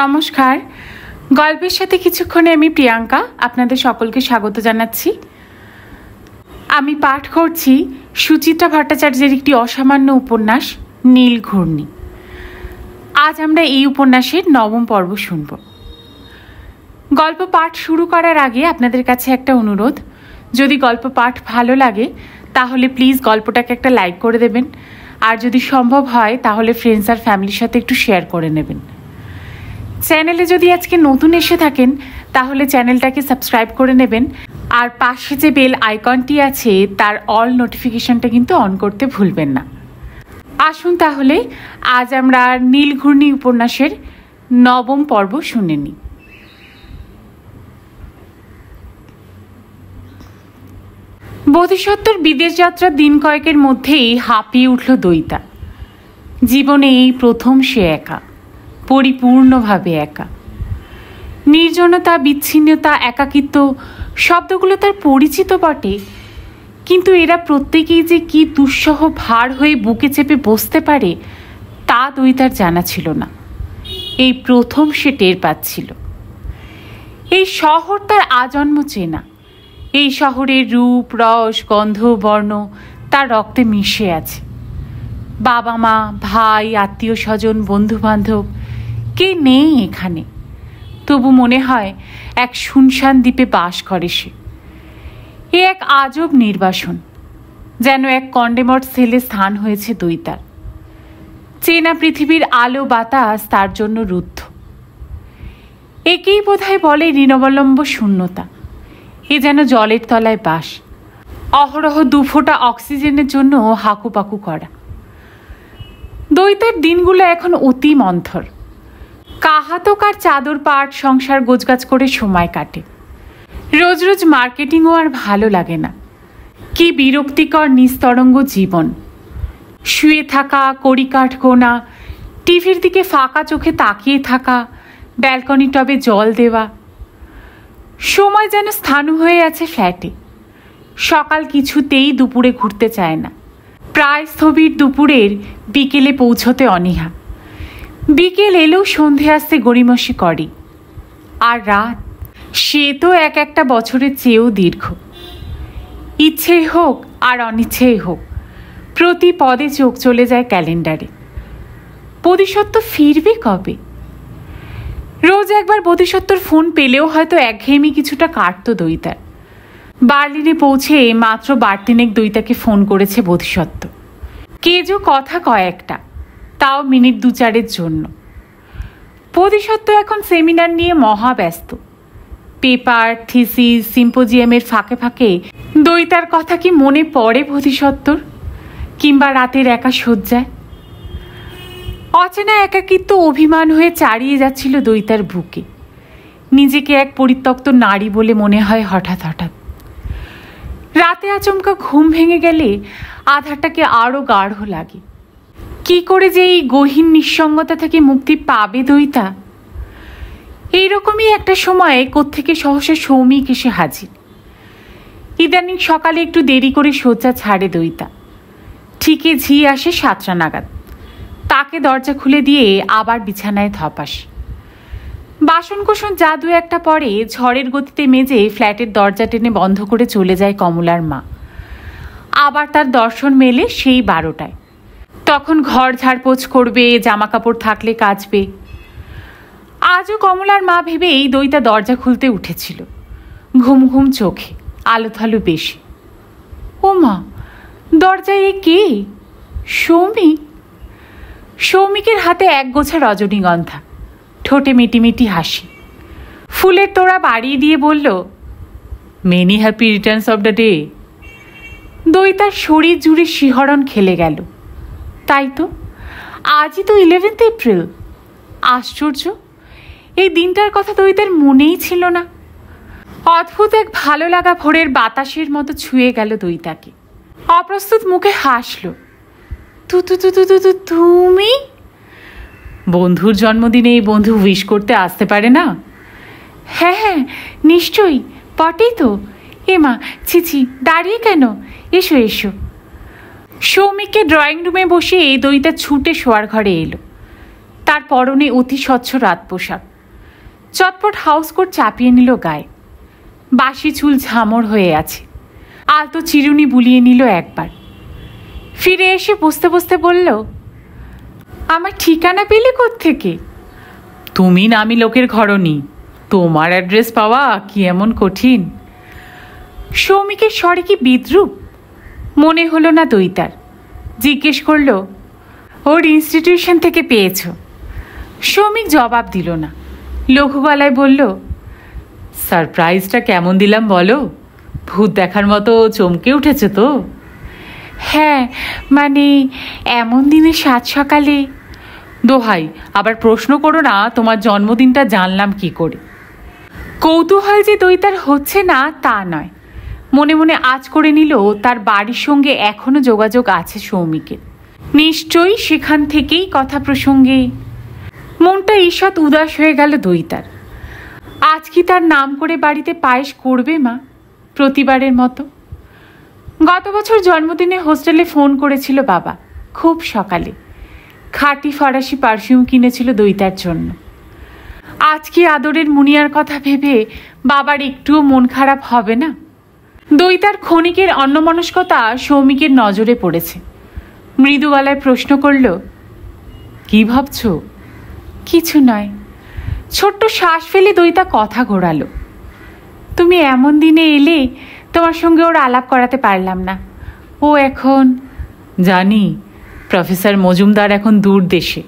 নমস্কার। গল্পের সাথে কিছুক্ষণে আমি প্রিয়াঙ্কা আপনাদের সকলকে স্বাগত জানাচ্ছি। আমি পাঠ করছি সুচিত্রা ভট্টাচার্যের একটি অসামান্য উপন্যাস নীলঘূর্ণি। আজ আমরা এই উপন্যাসের 9ম পর্ব শুনব। গল্প পাঠ শুরু করার আগে আপনাদের কাছে একটা অনুরোধ, যদি গল্প পাঠ ভালো লাগে তাহলে প্লিজ গল্পটাকে একটা লাইক করে দেবেন, আর যদি সম্ভব হয় তাহলে ফ্রেন্ডস আর ফ্যামিলির সাথে একটু শেয়ার করে নেবেন। চ্যানেলে যদি আজকে নতুন এসে থাকেন তাহলে চ্যানেলটাকে সাবস্ক্রাইব করে নেবেন, আর পাশে যে বেল আইকনটি আছে তার অল নোটিফিকেশনটা কিন্তু অন করতে ভুলবেন না। আসুন তাহলে আজ আমরা নীলঘূর্ণি উপন্যাসের 9ম পর্ব শুনে নিই। বোধিসত্ত্বর বিদেশ যাত্রার দিন কয়েকের মধ্যেই হাঁপিয়ে উঠল দইতা। জীবনে এই প্রথম সে একা, পরিপূর্ণভাবে একা। নির্জনতা, বিচ্ছিন্নতা, একাকিত্ব শব্দগুলো তার পরিচিত বটে, কিন্তু এরা প্রত্যেকেই যে কি দুঃসহ ভার হয়ে বুকে চেপে বসতে পারে তা দইতার জানা ছিল না। এই প্রথম সে টের পাচ্ছিল। এই শহর তার আজন্ম চেনা। এই শহরের রূপ, রস, গন্ধ, বর্ণ তার রক্তে মিশে আছে। বাবা মা, ভাই, আত্মীয় স্বজন, বন্ধু বান্ধব কে নেই এখানে। তবু মনে হয় এক শুনশান দ্বীপে বাস করে সে। এ এক আজব নির্বাসন, যেন এক কন্ডেমড সেলে স্থান হয়েছে দইতার। চেনা পৃথিবীর আলো বাতাস তার জন্য রুদ্ধ। একেই বোধহয় বলে ঋণবলম্ব শূন্যতা। এ যেন জলের তলায় বাস, অহরহ দুফোঁটা অক্সিজেনের জন্য হাকুপাকু করা। দইতার দিনগুলো এখন অতি মন্থর। কাহাতক আর চাদর পাট সংসার গোছগাছ করে সময় কাটে। রোজ রোজ মার্কেটিংও আর ভালো লাগে না। কি বিরক্তিকর নিস্তরঙ্গ জীবন। শুয়ে থাকা, কড়িকাঠ গোনা, টিভির দিকে ফাঁকা চোখে তাকিয়ে থাকা, ব্যালকনি টবে জল দেওয়া। সময় যেন স্থাণু হয়ে আছে ফ্ল্যাটে। সকাল কিছুতেই দুপুরে ঘুরতে চায় না। প্রায় স্থবির দুপুরের বিকেলে পৌঁছতে অনীহা। বিকেল এলেও সন্ধে আসতে গড়িমসি করে। আর রাত, সে তো এক একটা বছরের চেয়েও দীর্ঘ। ইচ্ছেই হোক আর অনিচ্ছেই হোক, প্রতি পদে চোখ চলে যায় ক্যালেন্ডারে। বোধিসত্ত্ব ফিরবে কবে? রোজ একবার বোধিসত্ত্বর ফোন পেলেও হয়তো একঘেয়েমি কিছুটা কাটত দইতার। বার্লিনে পৌঁছে মাত্র বারতিনেক দইতাকে ফোন করেছে বোধিসত্ত্ব। কেজো কথা কয়েকটা, তাও মিনিট 2-4 জন্য। বোধিসত্ত্ব এখন সেমিনার নিয়ে মহা ব্যস্ত। পেপার, থিসিস, সিম্পোজিয়ামের ফাঁকে ফাঁকে দইতার কথা কি মনে পড়ে বোধিসত্ত্বর? কিংবা রাতের একা শয্যায়? অচেনা একাকিত্ব অভিমান হয়ে চারিয়ে যাচ্ছিল দইতার বুকে। নিজেকে এক পরিত্যক্ত নারী বলে মনে হয় হঠাৎ হঠাৎ। রাতে আচমকা ঘুম ভেঙে গেলে আধারটাকে আরও গাঢ় লাগে। কি করে যে এই গহীন নিঃসঙ্গতা থেকে মুক্তি পাবে দইতা? এইরকমই একটা সময়ে কোত্থেকে সহসা সৌমিক এসে হাজির। ইদানিং সকালে একটু দেরি করে শয্যা ছাড়ে দইতা। ঠিকই ঝি আসে 7টা নাগাদ। তাকে দরজা খুলে দিয়ে আবার বিছানায় ধপাস। বাসনকোসন যা 2-1টা পরে ঝড়ের গতিতে মেজে ফ্ল্যাটের দরজা টেনে বন্ধ করে চলে যায় কমলার মা। আবার তার দর্শন মেলে সেই 12টায়। তখন ঘর ঝাড়পোছ করবে, জামা কাপড় থাকলে কাচবে। আজও কমলার মা ভেবেই দইতা দরজা খুলতে উঠেছিল, ঘুম ঘুম চোখে, আলো থালু বেশি। ও মা, দরজায় এ কে? সৌমিক? সৌমিকের হাতে এক গোছা রজনীগন্ধা, ঠোঁটে মিটিমিটি হাসি। ফুলের তোড়া বাড়িয়ে দিয়ে বলল, many happy returns of the day. দইতার শরীর জুড়ে শিহরণ খেলে গেল। তাই তো, আজই তো 11th এপ্রিল। আশ্চর্য, এই দিনটার কথা দইতার মনেই ছিল না। অদ্ভুত এক ভালো লাগা ভোরের বাতাসের মতো ছুঁয়ে গেল দইতাকে। অপ্রস্তুত মুখে হাসল। তুমি? বন্ধুর জন্মদিনে এই বন্ধু উইশ করতে আসতে পারে না? হ্যাঁ হ্যাঁ, নিশ্চয়ই, পটেই তো। এমা, ছিছি, দাঁড়িয়ে কেন? এসো এসো। সৌমিককে ড্রয়িং রুমে বসে দইতা ছুটে শোয়ার ঘরে এলো। তার পরনে অতি স্বচ্ছ রাত পোশাক। চটপট হাউস কোট চাপিয়ে নিল গায়ে। বাসি চুল ঝামর হয়ে আছে। আলতো চিরুনি বুলিয়ে নিল একবার। ফিরে এসে বসতে বসতে বলল, আমার ঠিকানা পেলে কোত্থেকে? তুমি নামি লোকের ঘরনি, তোমার অ্যাড্রেস পাওয়া কি এমন কঠিন? সৌমিকের স্বরে কি বিদ্রুপ? মনে হলো না দৈতার। জিজ্ঞেস করল, ওর ইনস্টিটিউশন থেকে পেয়েছ? সৌমিক জবাব দিল না। লঘু গলায় বলল, সারপ্রাইজটা কেমন দিলাম বলো? ভূত দেখার মতো চমকে উঠেছে তো? হ্যাঁ, মানে এমন দিনে সাত সকালে। দোহাই, আবার প্রশ্ন করো না তোমার জন্মদিনটা জানলাম কি করে। কৌতূহল যে দৈতার হচ্ছে না তা নয়, মনে মনে আজ করে নিল তার বাড়ির সঙ্গে এখনো যোগাযোগ আছে সৌমিকের। নিশ্চয়ই সেখান থেকেই কথা প্রসঙ্গে। মনটা ঈষৎ উদাস হয়ে গেল দৈতার। আজ কি তার নাম করে বাড়িতে পায়েস করবে মা, প্রতিবারের মতো? গত বছর জন্মদিনে হোস্টেলে ফোন করেছিল বাবা, খুব সকালে। খাঁটি ফরাসি পারফিউম কিনেছিল দৈতার জন্য। আজ কি আদরের মুনিয়ার কথা ভেবে বাবার একটুও মন খারাপ হবে না? দৈতার ক্ষণিকের অন্যমনস্কতা সৌমিকের নজরে পড়েছে। মৃদু গলায় প্রশ্ন করল, কি ভাবছ? কিছু নয়। ছোট্ট শ্বাস ফেলে দৈতা কথা ঘোরালো, তুমি এমন দিনে এলে, তোমার সঙ্গে ওর আলাপ করাতে পারলাম না। ও এখন, জানি, প্রফেসর মজুমদার এখন দূর দেশে।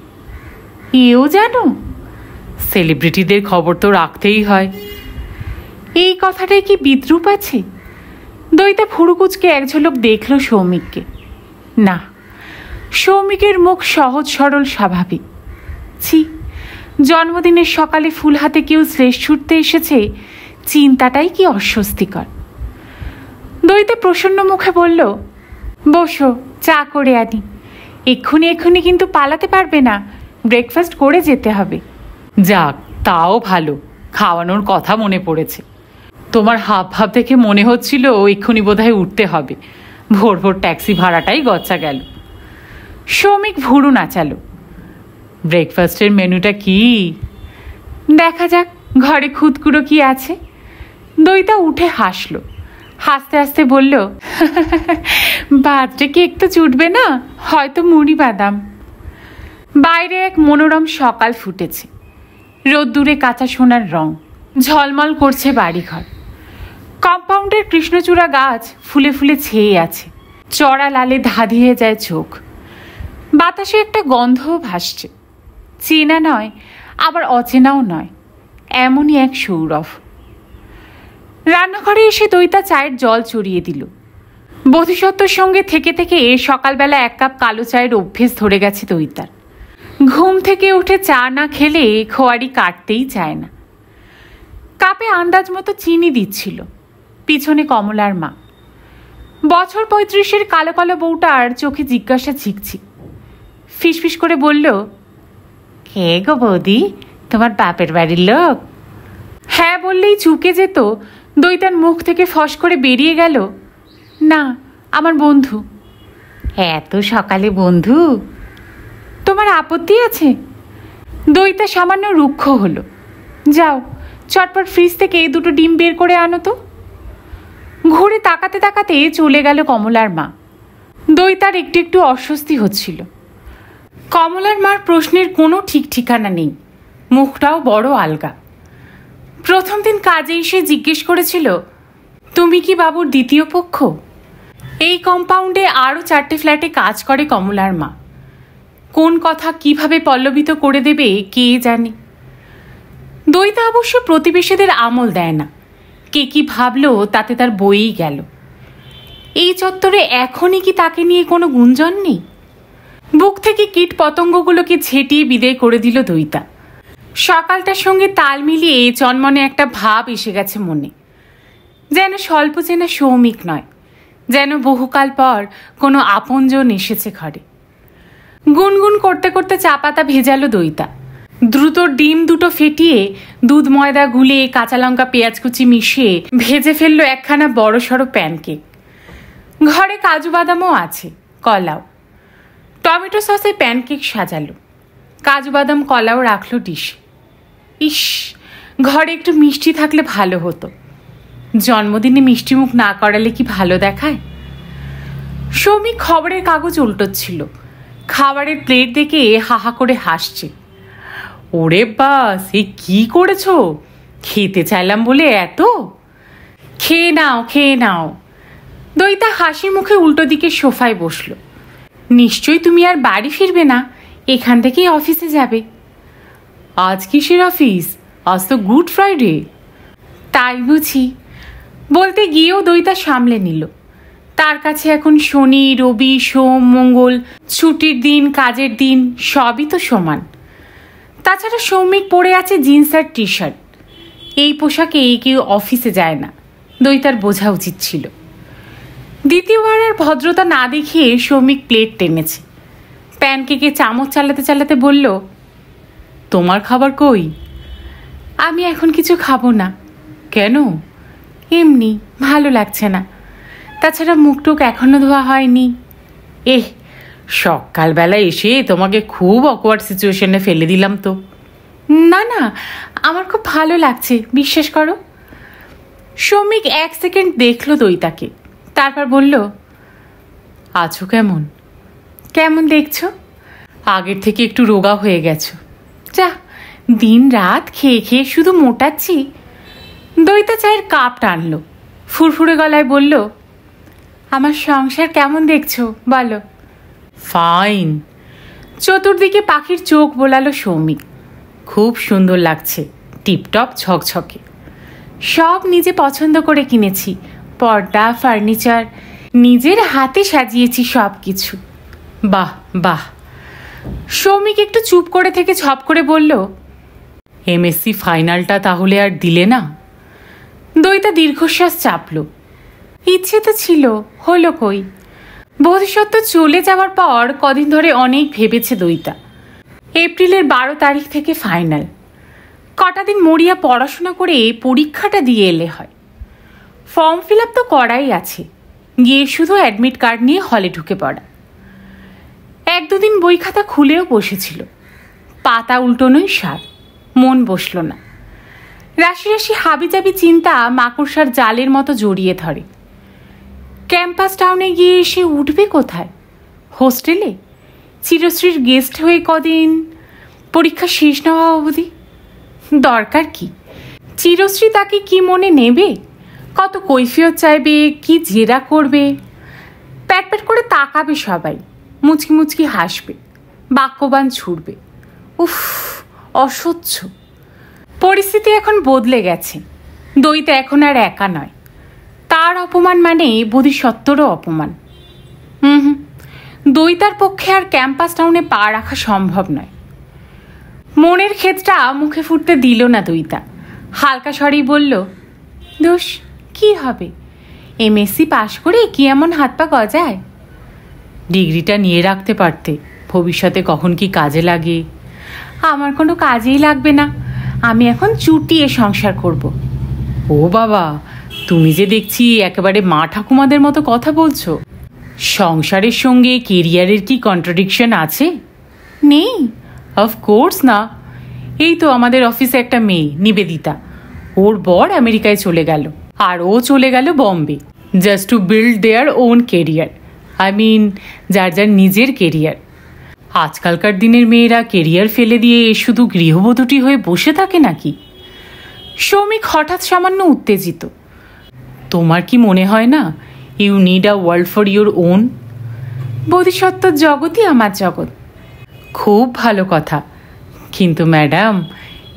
এও জানো? সেলিব্রিটিদের খবর তো রাখতেই হয়। এই কথাটাই কি বিদ্রুপ আছে? দৈতা ফুরুকুচকে এক ঝলক দেখল সৌমিককে। না, সৌমিকের মুখ সহজ সরল স্বাভাবিক। ছি, জন্মদিনের সকালে ফুল হাতে কেউ শ্লেষ ছুটতে এসেছে, চিন্তাটাই কি অস্বস্তিকর। দৈতা প্রসন্ন মুখে বলল, বসো, চা করে আনি। এক্ষুনি কিন্তু পালাতে পারবে না, ব্রেকফাস্ট করে যেতে হবে। যাক, তাও ভালো, খাওয়ানোর কথা মনে পড়েছে। তোমার হাব ভাব দেখে মনে হচ্ছিল এক্ষুনি বোধহয় উঠতে হবে। ভোর ভোর ট্যাক্সি ভাড়াটাই গচ্চা গেল। সৌমিক ভুরু নাচালো। ব্রেকফাস্টের মেনুটা কি? দেখা যাক ঘরে খুদকুড়ো কি আছে। দৈতা উঠে হাসলো। হাসতে হাসতে বলল, বার্থডে কেক তো চুটবে না, হয়তো মুড়ি বাদাম। বাইরে এক মনোরম সকাল ফুটেছে। রোদ্দুরে কাঁচা সোনার রং, ঝলমল করছে বাড়িঘর। কম্পাউন্ডের কৃষ্ণচূড়া গাছ ফুলে ফুলে ছেয়ে আছে। চড়া লালে ধাঁধিয়ে যায় চোখ। বাতাসে একটা গন্ধও ভাসছে। চেনা নয়, আবার অচেনাও নয়, এমনই এক সৌরভ। রান্নাঘরে এসে দৈতা চায়ের জল চড়িয়ে দিল। বোধিসত্ত্বর সঙ্গে থেকে থেকে সকালবেলা এক কাপ কালো চায়ের অভ্যেস ধরে গেছে দৈতার। ঘুম থেকে উঠে চা না খেলে খোয়ারি কাটতেই চায় না। কাপে আন্দাজ মতো চিনি দিচ্ছিল। পিছনে কমলার মা। বছর 35-এর কালো কালো বউটার চোখে জিজ্ঞাসা ঝিকঝিক। ফিসফিস করে বলল, কে গো বৌদি, তোমার বাপের বাড়ির লোক? হ্যাঁ বললেই চুকে যেত। দৈতার মুখ থেকে ফস করে বেরিয়ে গেল, না, আমার বন্ধু। এত সকালে বন্ধু? তোমার আপত্তি আছে? দৈতা সামান্য রুক্ষ হলো। যাও, চটপট ফ্রিজ থেকে দুটো ডিম বের করে আনো তো। ঘুরে তাকাতে তাকাতে চলে গেল কমলার মা। দৈতার একটু একটু অস্বস্তি হচ্ছিল। কমলার মার প্রশ্নের কোনো ঠিক ঠিকানা নেই, মুখটাও বড় আলগা। প্রথম দিন কাজে এসে জিজ্ঞেস করেছিল, তুমি কি বাবুর দ্বিতীয় পক্ষ? এই কম্পাউন্ডে আরও 4টে ফ্ল্যাটে কাজ করে কমলার মা। কোন কথা কিভাবে পল্লবিত করে দেবে কে জানে। দৈতা অবশ্য প্রতিবেশীদের আমল দেয় না। কে কি ভাবলো তাতে তার বইই গেল। এই চত্বরে এখনই কি তাকে নিয়ে কোনো গুঞ্জন নেই? বুক থেকে কীট পতঙ্গগুলোকে ঝেঁটিয়ে বিদায় করে দিল দৈতা। সকালটার সঙ্গে তাল মিলিয়ে চনমনে একটা ভাব এসে গেছে মনে। যেন স্বল্প চেনা সৌমিক নয়, যেন বহুকাল পর কোনো আপনজন এসেছে ঘরে। গুনগুন করতে করতে চা পাতা ভেজালো দৈতা। দ্রুত ডিম দুটো ফেটিয়ে দুধ ময়দা গুলে কাঁচা লঙ্কা পেঁয়াজ কুচি মিশিয়ে ভেজে ফেললো একখানা বড় সড়ো প্যানকেক। ঘরে কাজু বাদামও আছে, কলাও। টমেটো সসে প্যানকেক সাজালো। কাজু বাদাম কলাও রাখলো ডিশে। ইস, ঘরে একটু মিষ্টি থাকলে ভালো হতো। জন্মদিনে মিষ্টি মুখ না করালে কি ভালো দেখায়? সৌমিক খবরের কাগজ উল্টোচ্ছিল, খাবারের প্লেট দেখে হাহা করে হাসছে। ওরে বাস, এই কি করেছো? খেতে চাইলাম বলে এত? খেয়ে নাও, খেয়ে নাও। দইতা হাসি মুখে উল্টো দিকে সোফায় বসলো। নিশ্চয়ই তুমি আর বাড়ি ফিরবে না, এখান থেকেই অফিসে যাবে। আজ কিসের অফিস? আজ তো গুড ফ্রাইডে। তাই বুঝি? বলতে গিয়েও দইতা সামলে নিল। তার কাছে এখন শনি, রবি, সোম, মঙ্গল, ছুটির দিন, কাজের দিন সবই তো সমান। তাছাড়া সৌমিক পরে আছে জিন্স আর টি শার্ট। এই পোশাকে কেউ অফিসে যায় না, দইতার বোঝা উচিত ছিল। দ্বিতীয়বার আর ভদ্রতা না দেখিয়ে সৌমিক প্লেট টেনেছে। প্যানকেকে চামচ চালাতে চালাতে বলল, তোমার খাবার কই? আমি এখন কিছু খাবো না। কেন? এমনি, ভালো লাগছে না। তাছাড়া মুখটুক এখনো ধোয়া হয়নি। সকালবেলা এসে তোমাকে খুব অকওয়ার্ড সিচুয়েশনে ফেলে দিলাম তো। না না, আমার খুব ভালো লাগছে, বিশ্বাস করো। সৌমিক 1 সেকেন্ড দেখলো দইতাকে, তারপর বলল, আছো কেমন? কেমন দেখছো? আগের থেকে একটু রোগা হয়ে গেছো। যা, দিন রাত খেয়ে খেয়ে শুধু মোটাচ্ছি। দইতা চায়ের কাপ টানলো, ফুরফুরে গলায় বলল, আমার সংসার কেমন দেখছো বলো? ফাইন। চতুর্দিকে পাখির চোখ বোলালো সৌমিক। খুব সুন্দর লাগছে, টিপটপ ঝকঝকে। সব নিজে পছন্দ করে কিনেছি, পর্দা, ফার্নিচার, নিজের হাতে সাজিয়েছি সব কিছু। বাহ বাহ। সৌমিক একটু চুপ করে থেকে ঝপ করে বলল, এমএসসি ফাইনালটা তাহলে আর দিলে না? দইতা দীর্ঘশ্বাস চাপল। ইচ্ছে তো ছিল, হলো কই? বোধিসত্ত্ব চলে যাওয়ার পর কদিন ধরে অনেক ভেবেছে দইতা। এপ্রিলের 12 তারিখ থেকে ফাইনাল। কটা দিন মরিয়া পড়াশোনা করে পরীক্ষাটা দিয়ে এলে হয়। ফর্ম ফিল আপ তো করাই আছে, গিয়ে শুধু অ্যাডমিট কার্ড নিয়ে হলে ঢুকে পড়া। 1-2 দিন বই খাতা খুলেও বসেছিল, পাতা উল্টোনোই সার, মন বসল না। রাশি রাশি হাবিজাবি চিন্তা মাকড়সার জালের মতো জড়িয়ে ধরে। ক্যাম্পাস টাউনে গিয়ে সে উঠবে কোথায়? হোস্টেলে? চিরশ্রীর গেস্ট হয়ে কদিন, পরীক্ষা শেষ না হওয়া অবধি? দরকার কি? চিরশ্রী তাকে কি মনে নেবে? কত কৈফিয়ত চাইবে, কি জেরা করবে? প্যাট প্যাট করে তাকাবে সবাই, মুচকি মুচকি হাসবে, বাক্যবান ছুড়বে। উফ, অসহ্য। পরিস্থিতি এখন বদলে গেছে। দইতা এখন আর একা নয়। তার অপমান মানে বোধিসত্ত্বরও অপমান। দইতার পক্ষে আর ক্যাম্পাস টাউনে পা রাখা সম্ভব নয়। মনের ক্ষেতটা মুখে ফুটতে দিল না দইতা। হালকা স্বরেই বলল, দোষ কি হবে? এমএসসি পাশ করে কি এমন হাত পা গজায়? ডিগ্রিটা নিয়ে রাখতে পারতে, ভবিষ্যতে কখন কি কাজে লাগে। আমার কোনো কাজেই লাগবে না, আমি এখন চুটিয়ে সংসার করব। ও বাবা, তুমি যে দেখছি একেবারে মা ঠাকুমাদের মতো কথা বলছো। সংসারের সঙ্গে কেরিয়ারের কি কন্ট্রাডিকশন আছে? নেই, অফকোর্স না। এই তো আমাদের অফিসে একটা মেয়ে নিবেদিতা, ওর বর আমেরিকায় চলে গেল, আর ও চলে গেল Bombay, just to build their own career. I mean, যার যার নিজের কেরিয়ার। আজকালকার দিনের মেয়েরা কেরিয়ার ফেলে দিয়ে শুধু গৃহবধূটি হয়ে বসে থাকে নাকি? সৌমিক হঠাৎ সামান্য উত্তেজিত। তোমার কি মনে হয় না you need a world for your own? বোধিসত্ত্বর জগৎই আমার জগৎ। খুব ভালো কথা, কিন্তু ম্যাডাম,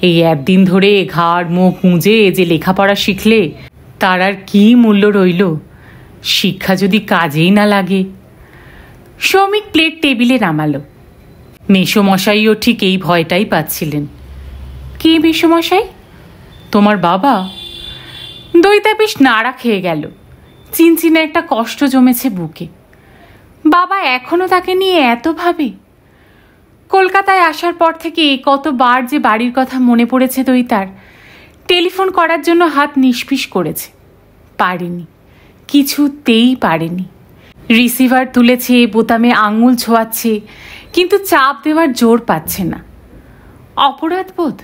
এই 1 দিন ধরে ঘাড় মুখ মুজে যে লেখাপড়া শিখলে তার আর কি মূল্য রইল? শিক্ষা যদি কাজেই না লাগে। সৌমিক প্লেট টেবিলে নামালো। মেসোমশাইও ঠিক এই ভয়টাই পাচ্ছিলেন। কে মেসোমশাই? তোমার বাবা। দইতা বেশ নাড়া খেয়ে গেল। চিনচিনে একটা কষ্ট জমেছে বুকে। বাবা এখনো তাকে নিয়ে এত ভাবে। কলকাতায় আসার পর থেকে কতবার যে বাড়ির কথা মনে পড়েছে দইতার। টেলিফোন করার জন্য হাত নিষ্পিস করেছে, পারেনি, কিছুতেই পারেনি। রিসিভার তুলেছে, বোতামে আঙুল ছোঁয়াচ্ছে, কিন্তু চাপ দেওয়ার জোর পাচ্ছে না। অপরাধবোধ?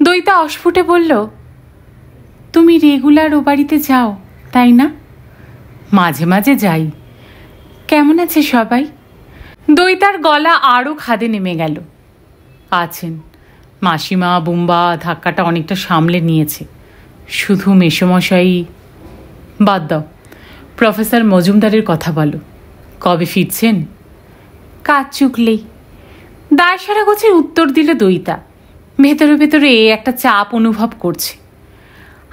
দইতা অস্ফুটে বলল, তুমি রেগুলার ও বাড়িতে যাও তাই না? মাঝে মাঝে যাই। কেমন আছে সবাই? দইতার গলা আরও খাদে নেমে গেল। আছেন। মাসিমা বুম্বা ধাক্কাটা অনেকটা সামলে নিয়েছে। শুধু মেসোমশাই। বাদ দাও, প্রফেসর মজুমদারের কথা বলো। কবে ফিরছেন? কাজ চুকলেই। দায়সারা গোছের উত্তর দিল দইতা। ভেতরে ভেতরে একটা চাপ অনুভব করছে।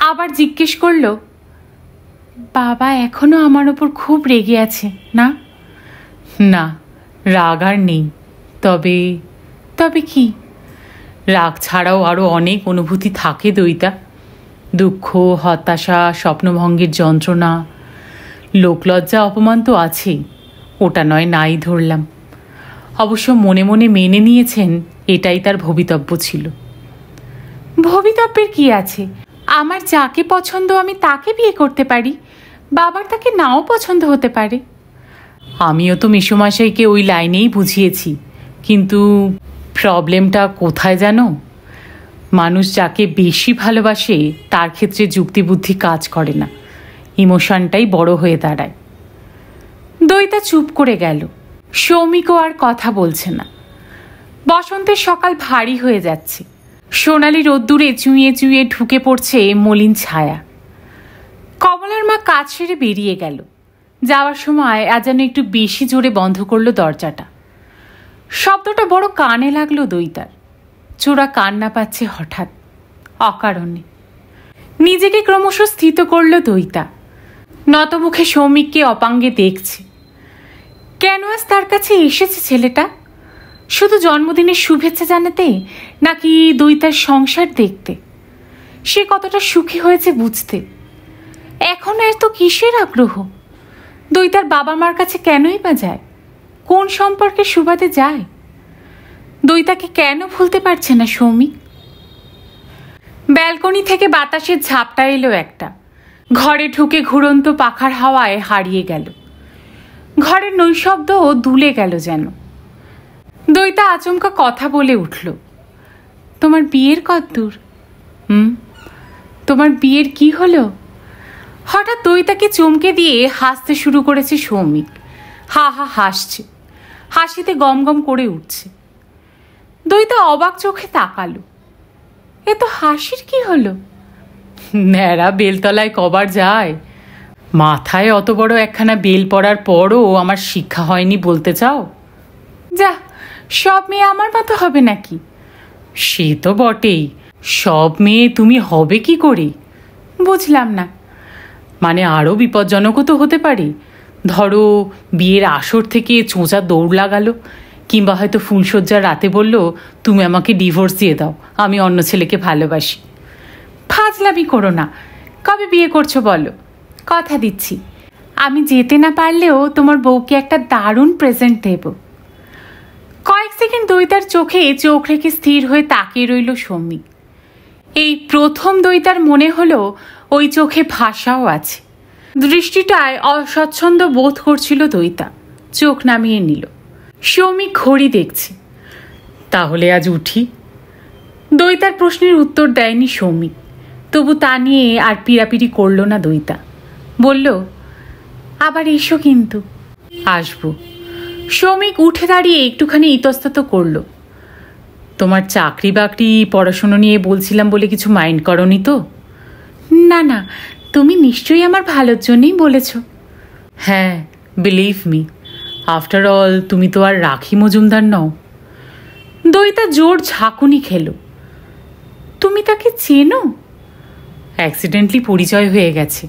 আবার জিজ্ঞেস করল, বাবা এখনো আমার ওপর খুব রেগে আছে না? না, রাগ আর নেই। তবে তবে কি? রাগ ছাড়াও আরও অনেক অনুভূতি থাকে দইতা। দুঃখ, হতাশা, স্বপ্নভঙ্গের যন্ত্রণা, লোকলজ্জা, অপমান তো আছেই। ওটা নয় নাই ধরলাম। অবশ্য মনে মনে মেনে নিয়েছেন এটাই তার ভবিতব্য ছিল। ভবিতব্যের কি আছে? আমার যাকে পছন্দ আমি তাকে বিয়ে করতে পারি। বাবার তাকে নাও পছন্দ হতে পারে। আমিও তো মেসোমশাইকে ওই লাইনেই বুঝিয়েছি, কিন্তু প্রবলেমটা কোথায় জানো? মানুষ যাকে বেশি ভালোবাসে তার ক্ষেত্রে যুক্তিবুদ্ধি কাজ করে না, ইমোশনটাই বড় হয়ে দাঁড়ায়। দইতা চুপ করে গেল। সৌমিকও আর কথা বলছে না। বসন্তের সকাল ভারী হয়ে যাচ্ছে। সোনালি রোদ্দুরে চুঁয়ে চুঁয়ে ঢুকে পড়ছে মলিন ছায়া। কমলার মা কাজ সেরে বেরিয়ে গেল। যাওয়ার সময় আজ যেন একটু বেশি জোরে বন্ধ করলো দরজাটা। শব্দটা বড় কানে লাগলো দইতার। চোরা কান্না পাচ্ছে হঠাৎ, অকারণে। নিজেকে ক্রমশ স্থিত করল দইতা। নতমুখে সৌমিককে অপাঙ্গে দেখছে। কেন আজ তার কাছে এসেছে ছেলেটা? শুধু জন্মদিনের শুভেচ্ছা জানাতে, নাকি দইতার সংসার দেখতে? সে কতটা সুখী হয়েছে বুঝতে। এখন এত কিসের আগ্রহ? দইতার বাবা মার কাছে কেনই বা যায়? কোন সম্পর্কে সুবাদে যায়? দইতাকে কেন ভুলতে পারছে না সৌমিক? ব্যালকনি থেকে বাতাসের ঝাপটা এলো একটা। ঘরে ঢুকে ঘুরন্ত পাখার হাওয়ায় হারিয়ে গেল। ঘরের নৈশব্দ দুলে গেল যেন। দইতা আচমকা কথা বলে উঠল, তোমার বিয়ের কতদূর? তোমার বিয়ের কি হলো? হঠাৎ দইতাকে চমকে দিয়ে হাসতে শুরু করেছে সৌমিক। হা হা হাসছে, হাসিতে গম গম করে উঠছে। দইতা অবাক চোখে তাকালো। এ তো হাসির কি হলো? ন্যাড়া বেলতলায় কবার যায়? মাথায় অত বড় একখানা বেল পড়ার পরও আমার শিক্ষা হয়নি বলতে চাও? যা, সব মেয়ে আমার মতো হবে নাকি? সে তো বটেই, সব মেয়ে তুমি হবে কি করে? বুঝলাম না। মানে আরও বিপজ্জনকও তো হতে পারে। ধরো বিয়ের আসর থেকে চোঁচা দৌড় লাগালো, কিংবা হয়তো ফুলশয্যার রাতে বলল, তুমি আমাকে ডিভোর্স দিয়ে দাও, আমি অন্য ছেলেকে ভালোবাসি। ফাজলামি করো না। কবে বিয়ে করছো বলো? কথা দিচ্ছি, আমি যেতে না পারলেও তোমার বউকে একটা দারুণ প্রেজেন্ট দেব। কয়েক সেকেন্ড দইতার চোখে চোখ রেখে স্থির হয়ে তাকিয়ে রইল সৌমিক। এই প্রথম দইতার মনে হলো ওই চোখে ভাষাও আছে। দৃষ্টিটায় অস্বচ্ছন্দ বোধ করছিল দইতা। চোখ নামিয়ে নিল। সৌমিক ঘড়ি দেখছে। তাহলে আজ উঠি? দইতার প্রশ্নের উত্তর দেয়নি সৌমিক। তবু তা নিয়ে আর পিড়াপিড়ি করল না দইতা। বলল, আবার এসো কিন্তু। আসবো। সৌমিক উঠে দাঁড়িয়ে একটুখানি ইতস্তত করল। তোমার চাকরি বাকরি পড়াশুনো নিয়ে বলছিলাম বলে কিছু মাইন্ড করনি তো? না না, তুমি নিশ্চয়ই আমার ভালোর জন্যই বলেছ। হ্যাঁ, বিলিভ মি, আফটার অল তুমি তো আর রাখি মজুমদার নও। দইতা জোর ঝাঁকুনি খেল। তুমি তাকে চেনো? অ্যাক্সিডেন্টলি পরিচয় হয়ে গেছে।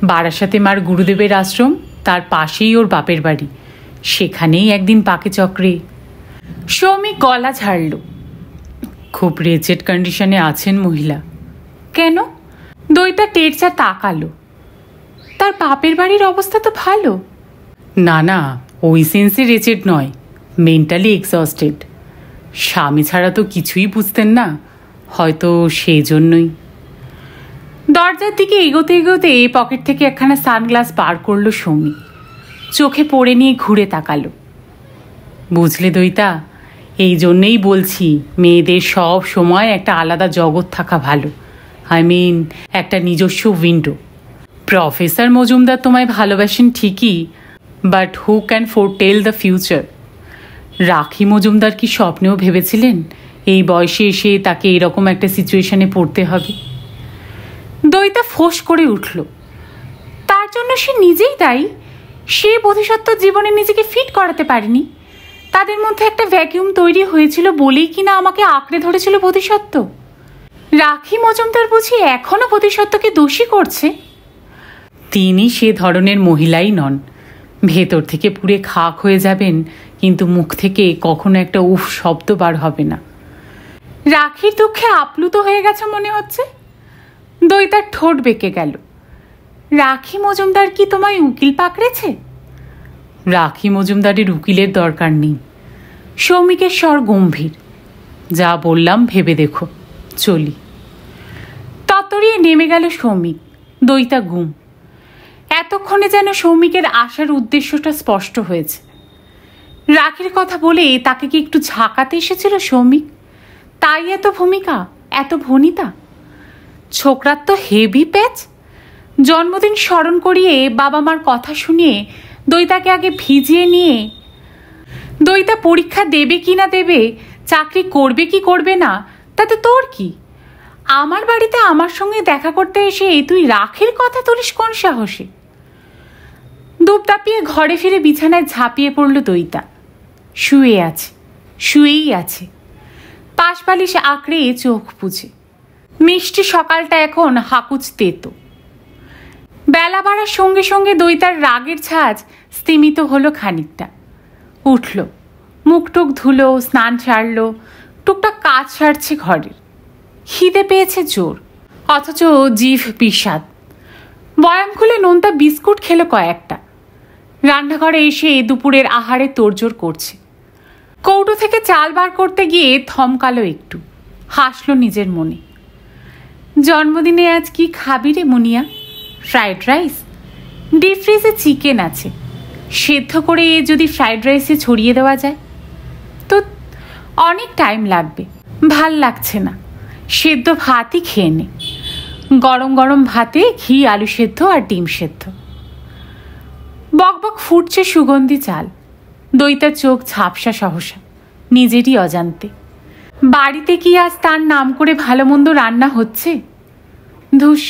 বারাসাতে মার গুরুদেবের আশ্রম, তার পাশেই ওর বাপের বাড়ি। সেখানেই একদিন পাকে চক্রে। সৌমিক গলা ঝাড়ল। খুব রেজেড কন্ডিশনে আছেন মহিলা। কেন? দইতা টেরচা তাকালো। তার বাপের বাড়ির অবস্থা তো ভালো। না না, ওই সেন্সে রেজেড নয়, মেন্টালি এক্সস্টেড। স্বামী ছাড়া তো কিছুই বুঝতেন না, হয়তো সেই জন্যই। দরজার দিকে এগোতে এগোতে পকেট থেকে একখানা সানগ্লাস বার করলো সৌমিক। চোখে পড়ে নিয়ে ঘুরে তাকালো। বুঝলে দইতা, এই জন্যেই বলছি মেয়েদের সব সময় একটা আলাদা জগৎ থাকা ভালো, একটা নিজস্ব উইন্ডো। প্রফেসর মজুমদার তোমায় ভালোবাসেন ঠিকই, but who can foretell the future? Rakhi Majumdar কি স্বপ্নেও ভেবেছিলেন এই বয়সে এসে তাকে এরকম একটা সিচুয়েশনে পড়তে হবে? দইতা ফোঁস করে উঠল। তার জন্য সে নিজেই দায়ী। সে বোধিসত্ত্ব জীবনে নিজেকে ফিট করাতে পারেনি। তাদের মধ্যে একটা ভ্যাকিউম তৈরি হয়েছিল বলেই কিনা আমাকে আঁকড়ে ধরেছিল বোধিসত্ত্ব। রাখি মজুমদার বুঝি এখনো বোধিসত্ত্বকে দোষী করছে? তিনি সে ধরনের মহিলাই নন। ভেতর থেকে পুড়ে খাক হয়ে যাবেন, কিন্তু মুখ থেকে কখনো একটা উফ শব্দ বার হবে না। রাখির দুঃখে আপ্লুত হয়ে গেছে মনে হচ্ছে। দইতার ঠোঁট বেঁকে গেল। রাখি মজুমদার কি তোমায় উকিল পাকড়েছে? রাখি মজুমদারের উকিলের দরকার নেই। সৌমিকের স্বর গম্ভীর। যা বললাম ভেবে দেখো, চলি। ততরিয়ে নেমে গেল সৌমিক। দইতা গুম। এতক্ষণে যেন সৌমিকের আসার উদ্দেশ্যটা স্পষ্ট হয়েছে। রাখির কথা বলে তাকে কি একটু ঝাঁকাতে এসেছিল সৌমিক? তাই এত ভূমিকা, এত ভনিতা? ছোকরার তো হেভি প্যাচ। জন্মদিন স্মরণ করিয়ে বাবা মার কথা শুনিয়ে দইতাকে আগে ভিজিয়ে নিয়ে দইতা পরীক্ষা দেবে কি না দেবে, চাকরি করবে কি করবে না, তাতে তোর কি? আমার বাড়িতে আমার সঙ্গে দেখা করতে এসে তুই রাখির কথা তুলিস কোন সাহসে? দুপ দাপিয়ে ঘরে ফিরে বিছানায় ঝাঁপিয়ে পড়ল দইতা। শুয়েই আছে। পাশ বালিশ আঁকড়ে চোখ বুঝে। মিষ্টি সকালটা এখন হাকুচ তেতো। বেলা বাড়ার সঙ্গে সঙ্গে দইতার রাগের ঝাঁজ স্তিমিত হলো খানিকটা। উঠল, মুখটুক ধুলো, স্নান সারল, টুকটাক কাজ সারছে ঘরের। খিদে পেয়েছে জোর, অথচ জিভ বিষাদ। বয়াম খুলে নোনতা বিস্কুট খেলো কয়েকটা। রান্নাঘরে এসে দুপুরের আহারে তোড়জোড় করছে। কৌটো থেকে চাল বার করতে গিয়ে থমকালো একটু। হাসল নিজের মনে। জন্মদিনে আজ কি খাবি রে মুনিয়া? Fried rice? ডিপ ফ্রিজে চিকেন আছে, সেদ্ধ করে যদি ফ্রাইড রাইসে ছড়িয়ে দেওয়া যায় তো অনেক টাইম লাগবে। ভাল লাগছে না, সেদ্ধ ভাতই খেয়ে নে। গরম গরম ভাতে ঘি, আলু সেদ্ধ আর ডিম সেদ্ধ। বকবক ফুটছে সুগন্ধি চাল। দইতার চোখ ঝাপসা সহসা, নিজেরই অজান্তে। বাড়িতে কি আজ তার নাম করে ভালো মন্দ রান্না হচ্ছে? ধুস,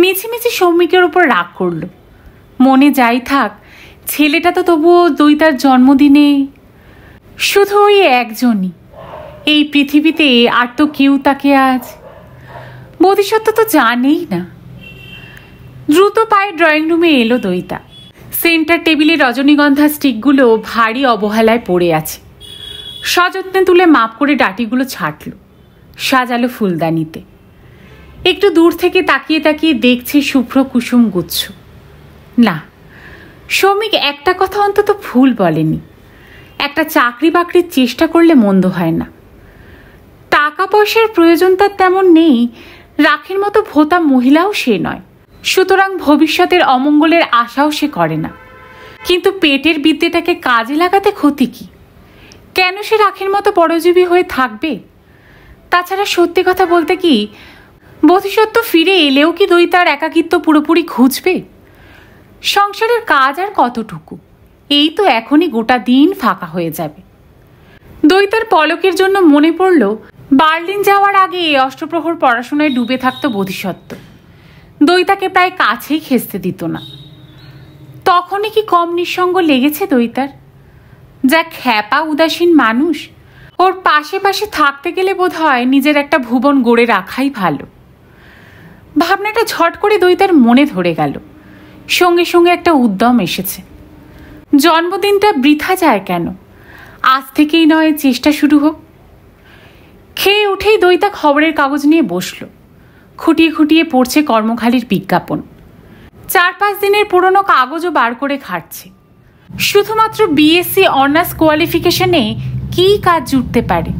মিছিমিছি সৌমিকের উপর রাগ করল। মনে যাই থাক, ছেলেটা তো তবুও দইতার জন্মদিনে শুধু ওই একজনই। এই পৃথিবীতে আর তো কেউ তাকে আজ বোধিসত্ত্ব তো জানেই না। দ্রুত পায়ে ড্রয়িং রুমে এলো দইতা। সেন্টার টেবিলে রজনীগন্ধা স্টিকগুলো ভারী অবহেলায় পড়ে আছে। সযত্নে তুলে মাপ করে ডাটিগুলো ছাঁটল, সাজালো ফুলদানিতে। একটু দূর থেকে তাকিয়ে তাকিয়ে দেখছে শুভ্র কুসুম গুচ্ছ। না, সৌমিক একটা কথা অন্তত ভুল বলেনি। একটা চাকরি বাকরির চেষ্টা করলে মন্দ হয় না। টাকা পয়সার প্রয়োজন তার তেমন নেই। রাখির মতো ভোতা মহিলাও সে নয়। সুতরাং ভবিষ্যতের অমঙ্গলের আশাও সে করে না। কিন্তু পেটের বিদ্যেটাকে কাজে লাগাতে ক্ষতি কি? কেন সে রাখির মতো পরজীবী হয়ে থাকবে? তাছাড়া সত্যি কথা বলতে কি, বোধিসত্ত্ব ফিরে এলেও কি দইতার একাকিত্ব পুরোপুরি ঘুচবে? সংসারের কাজ আর কতটুকু? এই তো এখনই গোটা দিন ফাঁকা হয়ে যাবে। দইতার পলকের জন্য মনে পড়ল বার্লিন যাওয়ার আগে অষ্টপ্রহর পড়াশোনায় ডুবে থাকতো বোধিসত্ত্ব। দইতাকে প্রায় কাছেই খেসতে দিত না। তখনই কি কম নিঃসঙ্গ লেগেছে দইতার? যা খ্যাপা উদাসীন মানুষ, ওর পাশে পাশে থাকতে গেলে বোধ হয় নিজের একটা ভুবন গড়ে রাখাই ভালো। ভাবনাটা ঝট করে দইতার মনে ধরে গেল। সঙ্গে সঙ্গে একটা উদ্যম এসেছে। জন্মদিনটা বৃথা যায় কেন? আজ থেকেই নয় চেষ্টা শুরু হোক। খেয়ে উঠেই দইতা খবরের কাগজ নিয়ে বসল। খুঁটিয়ে খুঁটিয়ে পড়ছে কর্মখালির বিজ্ঞাপন। 4-5 দিনের পুরনো কাগজও বার করে ঘাটছে। শুধুমাত্র বিএসসি অনার্স কোয়ালিফিকেশনে কী কাজ জুটতে পারে?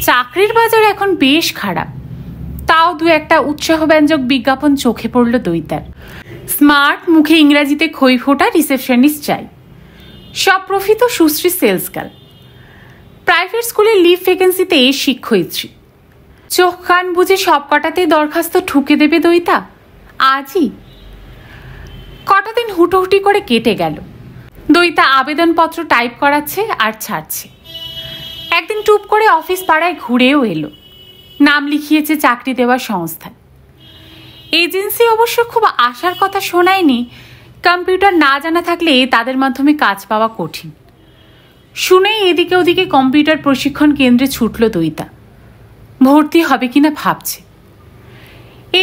চাকরির বাজার এখন বেশ খারাপ। তাও দু একটা উৎসাহব্যঞ্জক বিজ্ঞাপন চোখে পড়ল দইতার। স্মার্ট, মুখে ইংরাজিতে খই ফোটা রিসেপশনিস্ট চাই। সব প্রফিত সুশ্রী সেলস গার্ল। প্রাইভেট স্কুলের লিভ ভ্যাকেন্সিতে শিক্ষয়িত্রী। চোখ কান বুঝে সব কটাতেই দরখাস্ত ঠুকে দেবে দইতা আজই। কটা দিন হুটোহুটি করে কেটে গেল। দইতা আবেদনপত্র টাইপ করাচ্ছে আর ছাড়ছে। একদিন টুপ করে অফিস পাড়ায় ঘুরেও এলো। নাম লিখিয়েছে চাকরি দেওয়ার সংস্থায়। এজেন্সি অবশ্য খুব আশার কথা শোনায়নি। কম্পিউটার না জানা থাকলে তাদের মাধ্যমে কাজ পাওয়া কঠিন। শুনেই এদিকে ওদিকে কম্পিউটার প্রশিক্ষণ কেন্দ্রে ছুটল দইতা। ভর্তি হবে কিনা ভাবছে।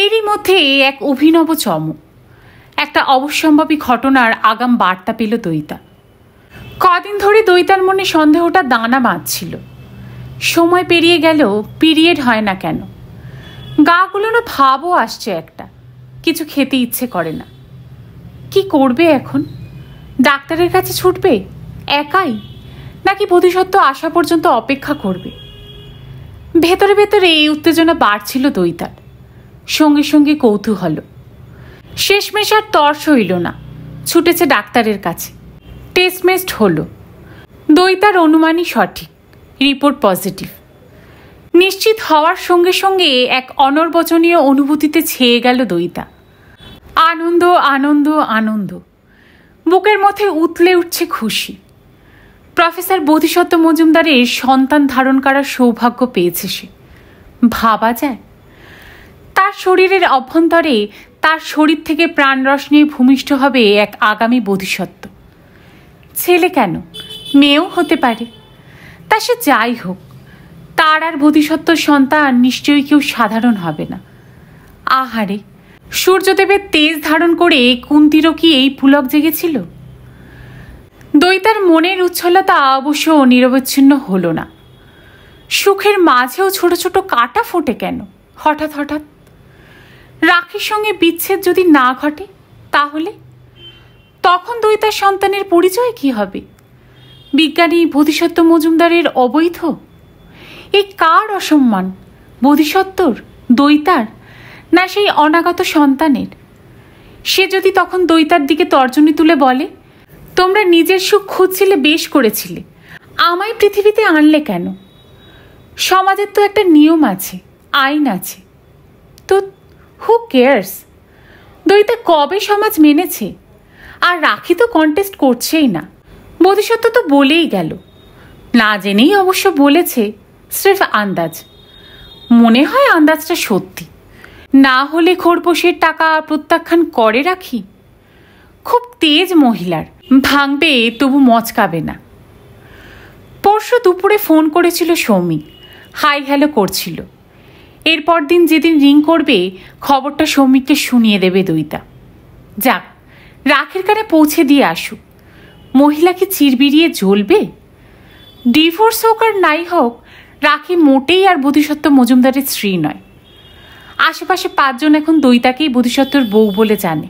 এরই মধ্যে এক অভিনব চমক, একটা অবশ্যম্ভাবী ঘটনার আগাম বার্তা পেল দইতা। কদিন ধরে দইতার মনে সন্দেহটা দানা বাঁধছিল। সময় পেরিয়ে গেল, পিরিয়ড হয় না কেন। গা গুলোনো ভাবও আসছে একটা, কিছু খেতে ইচ্ছে করে না। কি করবে এখন? ডাক্তারের কাছে ছুটবে একাই, নাকি বোধিসত্ত্ব আসা পর্যন্ত অপেক্ষা করবে? ভেতরে ভেতরে এই উত্তেজনা বাড়ছিল দইতার, সঙ্গে সঙ্গে কৌতূহল। শেষমেশ আর তর্স হইল না, ছুটেছে ডাক্তারের কাছে। টেস্টমেস্ট হলো। দইতার অনুমানই সঠিক, রিপোর্ট পজিটিভ। নিশ্চিত হওয়ার সঙ্গে সঙ্গে এক অনর্বচনীয় অনুভূতিতে ছেয়ে গেল দইতা। আনন্দ আনন্দ আনন্দ, বুকের মধ্যে উতলে উঠছে খুশি। প্রফেসর বোধিসত্ত্ব মজুমদারের সন্তান ধারণ করার সৌভাগ্য পেয়েছে সে। ভাবা যায়? তার শরীরের অভ্যন্তরে, তার শরীর থেকে প্রাণরস নিয়ে ভূমিষ্ঠ হবে এক আগামী বোধিসত্ত্ব। ছেলে কেন, মেয়েও হতে পারে। তা সে যাই হোক, তার আর বোধিসত্ত্বর সন্তান নিশ্চয়ই কেউ সাধারণ হবে না। আহারে, সূর্যদেবের তেজ ধারণ করে কুন্তিরও কি এই পুলক জেগেছিল? দইতার মনের উচ্ছলতা অবশ্য নিরবচ্ছিন্ন হলো না। সুখের মাঝেও ছোট ছোট কাটা ফোটে কেন হঠাৎ হঠাৎ? রাখির সঙ্গে বিচ্ছেদ যদি না ঘটে তাহলে তখন দইতার সন্তানের পরিচয় কি হবে? বিজ্ঞানী বোধিসত্ত্ব মজুমদারের অবৈধ? এই কার অসম্মান, বোধিসত্ত্বর, দইতার, না সেই অনাগত সন্তানের? সে যদি তখন দইতার দিকে তর্জনী তুলে বলে, তোমরা নিজের সুখ খুঁজছিলে, বেশ করেছিলে, আমায় পৃথিবীতে আনলে কেন? সমাজের তো একটা নিয়ম আছে, আইন আছে। তো হু কেয়ার্স? দইতা কবে সমাজ মেনেছে? আর রাখি তো কন্টেস্ট করছেই না। বোধিসত্ত্ব তো বলেই গেল, না জেনেই অবশ্য বলেছে, স্রেফ আন্দাজ। মনে হয় আন্দাজটা সত্যি, না হলে খোরপোশের টাকা প্রত্যাখ্যান করে রাখি। খুব তেজ মহিলার, ভাঙবে তবু মচকাবে না। পরশু দুপুরে ফোন করেছিল সৌমিক, হাই হ্যালো করছিল। এরপর দিন যেদিন রিং করবে খবরটা সৌমিককে শুনিয়ে দেবে দইতা। যাক, রাখির কানে পৌঁছে দিয়ে আসুক। মহিলা কি চিরবিরিয়ে জ্বলবে? ডিভোর্স হোক আর নাই হোক, রাখি মোটেই আর বোধিসত্ত্ব মজুমদারের স্ত্রী নয়। আশেপাশে 5 জন এখন দইতাকেই বোধিসত্ত্বর বউ বলে জানে।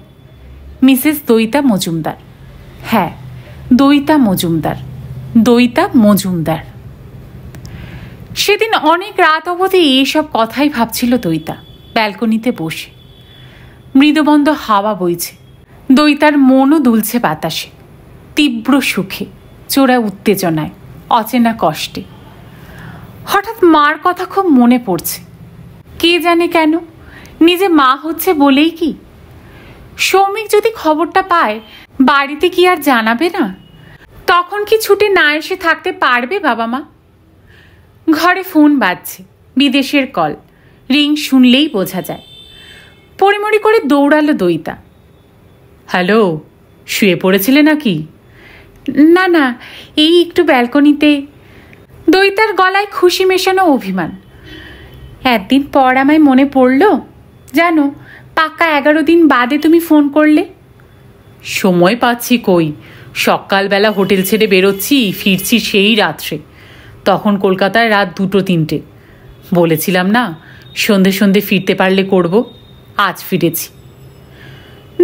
মিসেস দইতা মজুমদার। হ্যাঁ, দইতা মজুমদার, দইতা মজুমদার। সেদিন অনেক রাত অবধি এইসব কথাই ভাবছিল দইতা, ব্যালকনিতে বসে। মৃদুবন্ধ হাওয়া বইছে, দইতার মনও দুলছে বাতাসে, তীব্র সুখে, চোরা উত্তেজনায়, অচেনা কষ্টে। হঠাৎ মার কথা খুব মনে পড়ছে। কে জানে কেন, নিজে মা হচ্ছে বলেই কি? সৌমিক যদি খবরটা পায়, বাড়িতে কি আর জানাবে না? তখন কি ছুটে না এসে থাকতে পারবে বাবা মা? ঘরে ফোন বাজছে, বিদেশের কল। রিং শুনলেই বোঝা যায়। পরিমরি করে দৌড়ালো দইতা। হ্যালো, শুয়ে পড়েছিলে নাকি? না না, এই একটু ব্যালকনিতে। দইতার গলায় খুশি মেশানো অভিমান। একদিন পর আমায় মনে পড়ল জানো, পাক্কা 11 দিন বাদে তুমি ফোন করলে। সময় পাচ্ছি কই, সকালবেলা হোটেল ছেড়ে বেরোচ্ছি, ফিরছি সেই রাত্রে। তখন কলকাতায় রাত 2-3। বলেছিলাম না, সন্ধে সন্ধে ফিরতে পারলে করব। আজ ফিরেছি।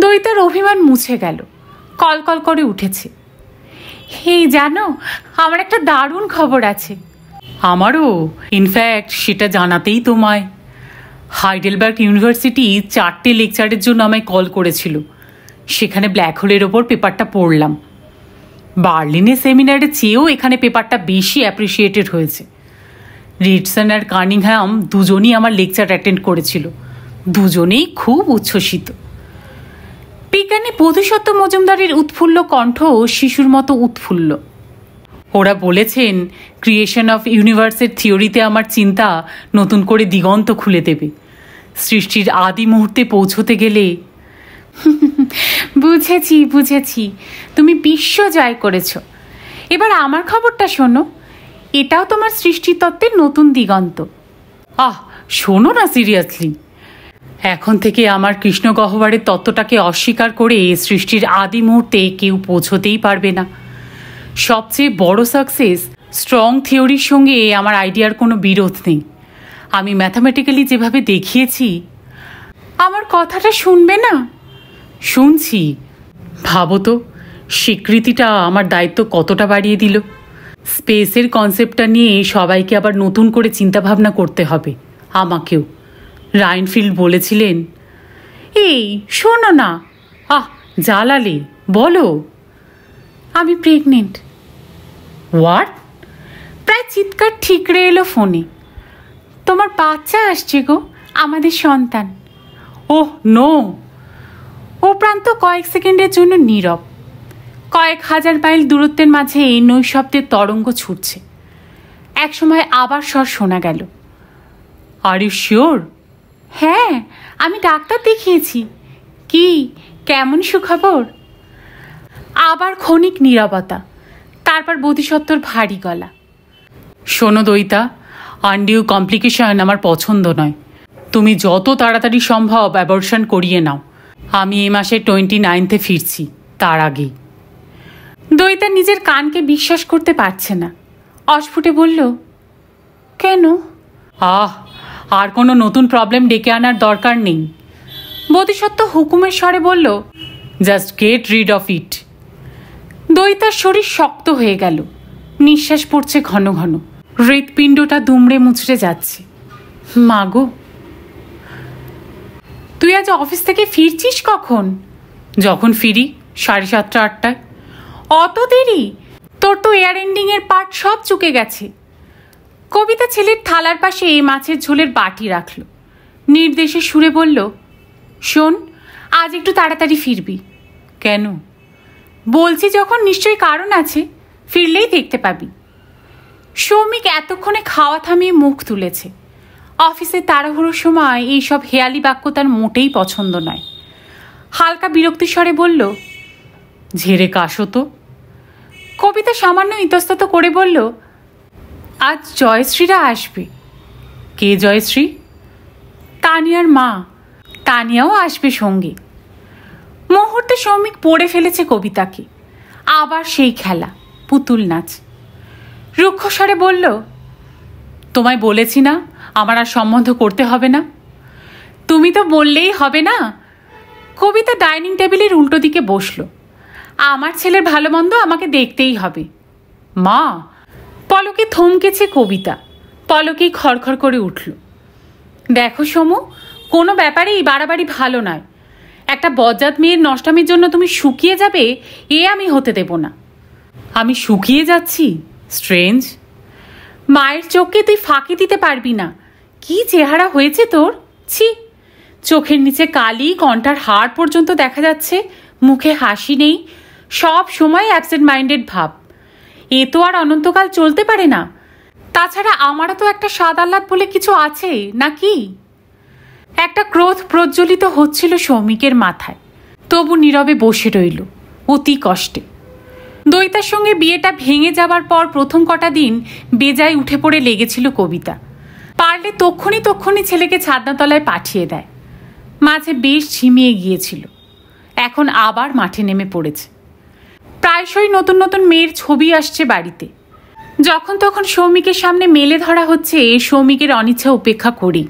দইতার অভিমান মুছে গেল, কলকল করে উঠেছে। হেই জানো, আমার একটা দারুণ খবর আছে। আমারও, ইনফ্যাক্ট সেটা জানাতেই তোমায়। হাইডেলবার্গ ইউনিভার্সিটি 4টে লেকচারের জন্য আমায় কল করেছিল। সেখানে ব্ল্যাক হোলের ওপর পেপারটা পড়লাম। বার্লিনে সেমিনারের চেয়েও এখানে পেপারটা বেশি অ্যাপ্রিসিয়েটেড হয়েছে। রিডসন আর কার্নিংহ্যাম দুজনই আমার লেকচার অ্যাটেন্ড করেছিল, দুজনেই খুব উচ্ছ্বসিত। বিজ্ঞানী বোধিসত্ত্ব মজুমদারের উৎফুল্ল কণ্ঠ শিশুর মতো উৎফুল্ল। ওরা বলেছেন ক্রিয়েশন অফ ইউনিভার্সের থিওরিতে আমার চিন্তা নতুন করে দিগন্ত খুলে দেবে। সৃষ্টির আদি মুহূর্তে পৌঁছতে গেলে বুঝেছি বুঝেছি, তুমি বিশ্ব জয় করেছ। এবার আমার খবরটা শোনো, এটাও তোমার সৃষ্টিতত্ত্বের নতুন দিগন্ত। শোনো না সিরিয়াসলি, এখন থেকে আমার কৃষ্ণ গহ্বরের তত্ত্বটাকে অস্বীকার করে সৃষ্টির আদি মুহূর্তে কেউ পৌঁছতেই পারবে না। সবচেয়ে বড় সাকসেস, স্ট্রং থিওরির সঙ্গে আমার আইডিয়ার কোনো বিরোধ নেই। আমি ম্যাথামেটিক্যালি যেভাবে দেখিয়েছি। আমার কথাটা শুনবে না? শুনছি। ভাবো তো, স্বীকৃতিটা আমার দায়িত্ব কতটা বাড়িয়ে দিল। স্পেসের কনসেপ্টটা নিয়ে সবাইকে আবার নতুন করে চিন্তাভাবনা করতে হবে, আমাকেও। রাইনফিল্ড বলেছিলেন। এই শোনো না, জ্বালালে, বলো। আমি প্রেগনেন্ট। হোয়াট? প্রায় চিৎকার ঠিকরে এলো ফোনে। তোমার বাচ্চা আসছে গো, আমাদের সন্তান। Oh no! ও প্রান্ত কয়েক সেকেন্ডের জন্য নীরব। কয়েক হাজার মাইল দূরত্বের মাঝে নৈশব্দের তরঙ্গ ছুটছে। একসময় আবার স্বর শোনা গেল। Are you sure? হ্যাঁ, আমি ডাক্তার দেখিয়েছি। কি, কেমন সুখবর? আবার ক্ষণিক নীরবতা, তারপর বোধিসত্ত্বর ভারী গলা। শোনো দইতা, আনডিউ কমপ্লিকেশন আমার পছন্দ নয়। তুমি যত তাড়াতাড়ি সম্ভব অ্যাবর্শন করিয়ে নাও। আমি এই মাসের 29 ফিরছি, তার আগেই। দইতা নিজের কানকে বিশ্বাস করতে পারছে না। অস্ফুটে বলল, কেন? আর কোনো নতুন প্রবলেম ডেকে আনার দরকার নেই। বোধিসত্ত্ব হুকুমের স্বরে বলল, just get rid of it. দইতার শরীর শক্ত হয়ে গেল, নিঃশ্বাস পড়ছে ঘন ঘন, হৃৎপিণ্ডটা দুমড়ে মুচড়ে যাচ্ছে। মাগো! তুই আজ অফিস থেকে ফিরছিস কখন? যখন ফিরি 7:30 8টায়। অত দেরি? তোর তো এয়ার এন্ডিংয়ের পার্ট সব চুকে গেছে। কবিতা ছেলের থালার পাশে মাছের ঝোলের বাটি রাখল, নির্দেশে সুরে বলল, শোন, আজ একটু তাড়াতাড়ি ফিরবি। কেন? বলছি যখন নিশ্চয়ই কারণ আছে, ফিরলেই দেখতে পাবি। সৌমিক এতক্ষণে খাওয়া থামিয়ে মুখ তুলেছে। অফিসে তাড়াহুড়োর সময় এইসব হেয়ালি বাক্য তার মোটেই পছন্দ নয়। হালকা বিরক্তি স্বরে বলল, ঝেড়ে কাশো তো। কবিতা সামান্য ইতস্তত করে বলল, আজ জয়শ্রীরা আসবে। কে জয়শ্রী? তানিয়ার মা। তানিয়াও আসবে সঙ্গে। মুহূর্তে সৌমিক পড়ে ফেলেছে কবিতাকে। আবার সেই খেলা, পুতুল নাচ। রুক্ষস্বরে বলল, তোমায় বলেছি না আমার আর সম্বন্ধ করতে হবে না? তুমি তো বললেই হবে না। কবিতা ডাইনিং টেবিলের উল্টো দিকে বসল। আমার ছেলের ভালো মন্দ আমাকে দেখতেই হবে। মা! পলকে থমকেছে কবিতা, পলকেই খড়খড় করে উঠল। দেখো সমু, কোনো ব্যাপারেই বাড়াবাড়ি ভালো নয়। একটা বজ্জাত মেয়ের নষ্টামির জন্য তুমি শুকিয়ে যাবে, এ আমি হতে দেব না। আমি শুকিয়ে যাচ্ছি? স্ট্রেঞ্জ। মায়ের চোখকে তুই ফাঁকি দিতে পারবি না। কি চেহারা হয়েছে তোর! ছি! চোখের নিচে কালি, কণ্ঠার হাড় পর্যন্ত দেখা যাচ্ছে, মুখে হাসি নেই, সব সময় অ্যাবসেন্ট মাইন্ডেড ভাব। এ তো আর অনন্তকাল চলতে পারে না। তাছাড়া আমারও তো একটা স্বাদ আহ্লাদ বলে কিছু আছে নাকি? একটা ক্রোধ প্রজ্বলিত হচ্ছিল সৌমিকের মাথায়, তবু নীরবে বসে রইল অতি কষ্টে। দইতার সঙ্গে বিয়েটা ভেঙে যাবার পর প্রথম কটা দিন বেজায় উঠে পড়ে লেগেছিল কবিতা। পারলে তক্ষুনি ছেলেকে ছাদনাতলায় পাঠিয়ে দেয়। মাঝে বেশ ঝিমিয়ে গিয়েছিল, এখন আবার মাঠে নেমে পড়েছে। প্রায়শই নতুন নতুন মেয়ের ছবি আসছে বাড়িতে। যখন তখন সৌমিকের সামনে মেলে ধরা হচ্ছে, সৌমিকের অনিচ্ছা উপেক্ষা করি।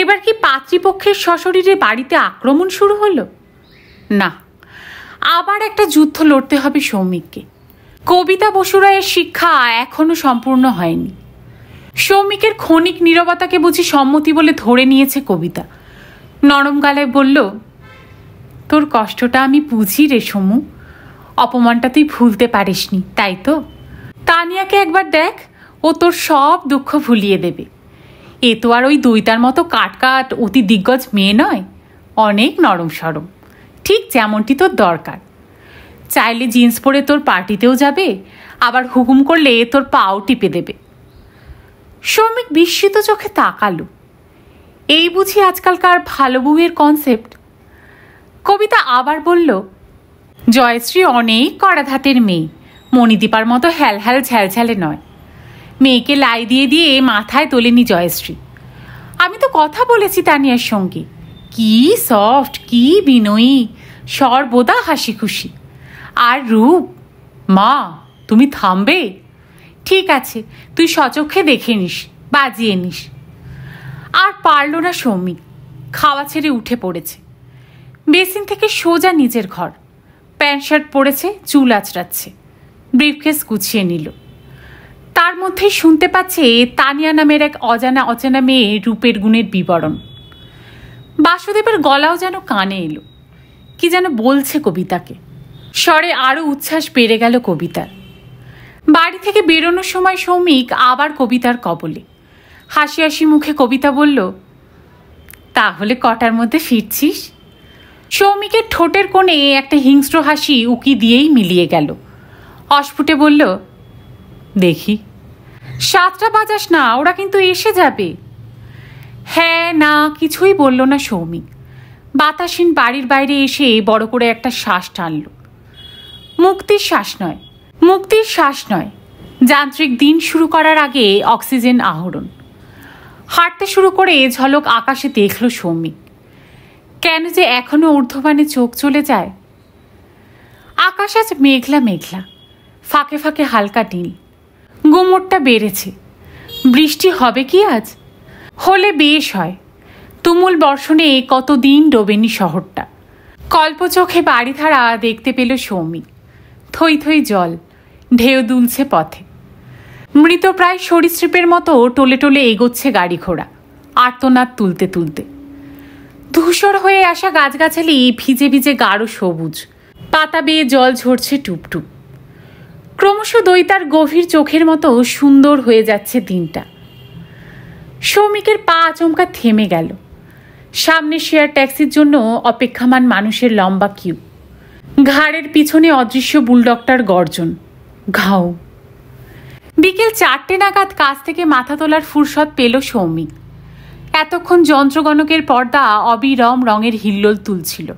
এবার কি পাত্রীপক্ষের সশরীরে বাড়িতে আক্রমণ শুরু হলো? না, আবার একটা যুদ্ধ লড়তে হবে সৌমিককে। কবিতা বসুরায়ের শিক্ষা এখনো সম্পূর্ণ হয়নি। সৌমিকের ক্ষণিক নীরবতাকে বুঝি সম্মতি বলে ধরে নিয়েছে কবিতা। নরম গালায় বলল, তোর কষ্টটা আমি বুঝি রে সমু। অপমানটা তুই ভুলতে পারিসনি, তাই তো? তানিয়াকে একবার দেখ, ও তোর সব দুঃখ ভুলিয়ে দেবে। এ তো আর ওই দইতার মতো কাটকাট অতি দিগ্গজ মেয়ে নয়, অনেক নরম সরম, ঠিক যেমনটি তোর দরকার। চাইলে জিন্স পরে তোর পার্টিতেও যাবে, আবার হুকুম করলে তোর পাও টিপে দেবে। সৌমিক বিস্মিত চোখে তাকালো। এই বুঝি আজকালকার ভালো বউয়ের কনসেপ্ট। কবিতা আবার বলল, জয়শ্রী অনেক কড়া ধাতের মেয়ে, মণিদীপার মতো হ্যালহ্যাল ঝ্যালঝ্যালে নয়। মেয়েকে লাই দিয়ে দিয়ে মাথায় তোলেনি জয়শ্রী। আমি তো কথা বলেছি তানিয়ার সঙ্গে, কি সফট, কি বিনয়ী, সর্বদা হাসি খুশি। আর রূপ, মা তুমি থামবে? ঠিক আছে, তুই সচক্ষে দেখে নিস, বাজিয়ে নিস। আর পারল না সৌমিক, খাওয়া ছেড়ে উঠে পড়েছে। বেসিন থেকে সোজা নিজের ঘর, প্যান্ট শার্ট পরেছে, চুল আঁচড়াচ্ছে, ব্রিফকেস গুছিয়ে নিল। তার মধ্যেই শুনতে পাচ্ছে তানিয়া নামের এক অচেনা মেয়ে রূপের গুণের বিবরণ। বাসুদেবের গলাও যেন কানে এলো, কি যেন বলছে কবিতাকে। স্বরে আরও উচ্ছ্বাস বেড়ে গেল কবিতার। বাড়ি থেকে বেরোনোর সময় সৌমিক আবার কবিতার কবলে। হাসি হাসি মুখে কবিতা বলল, তাহলে কটার মধ্যে ফিরছিস? সৌমিকের ঠোঁটের কোণে একটা হিংস্র হাসি উকি দিয়েই মিলিয়ে গেল। অস্ফুটে বলল, দেখি। 7টা বাজাস না, ওরা কিন্তু এসে যাবে। হ্যাঁ না কিছুই বলল না সৌমিক। বাতাসহীন বাড়ির বাইরে এসে বড় করে একটা শ্বাস টানল। মুক্তির শ্বাস নয়, যান্ত্রিক দিন শুরু করার আগে অক্সিজেন আহরণ। হাঁটতে শুরু করে ঝলক আকাশে দেখল সৌমিক। কেন যে এখনো ঊর্ধ্ববানে চোখ চলে যায়। আকাশ আজ মেঘলা মেঘলা, ফাঁকে ফাঁকে হালকা নীল। গুমোটটা বেড়েছে। বৃষ্টি হবে কি আজ? হলে বেশ হয়। তুমুল বর্ষণে কতদিন ডোবেনি শহরটা। কল্প চোখে বাড়িধারা দেখতে পেল সৌমিক। থই থই জল, ঢেউ দুলছে পথে। মৃতপ্রায় সরীসৃপের মতো টোলে টোলে এগোচ্ছে গাড়ি ঘোড়া, আর্তনাদ তুলতে তুলতে। ধূসর হয়ে আসা গাছগাছালি ভিজে ভিজে গাঢ় সবুজ, পাতা বেয়ে জল ঝরছে টুপটুপ। ক্রমশ দইতার গভীর চোখের মতো সুন্দর হয়ে যাচ্ছে দিনটা। সৌমিকের পা আচমকা থেমে গেল। সামনে শেয়ার ট্যাক্সির জন্য অপেক্ষামান মানুষের লম্বা কিউ। ঘাড়ের পিছনে অদৃশ্য বুলডগটার গর্জন, ঘাও। বিকেল 4টে নাগাদ কাজ থেকে মাথা তোলার ফুরসত পেল সৌমিক। এতক্ষণ যন্ত্রগণকের পর্দা অবিরম রঙের হিল্লোল তুলছিল।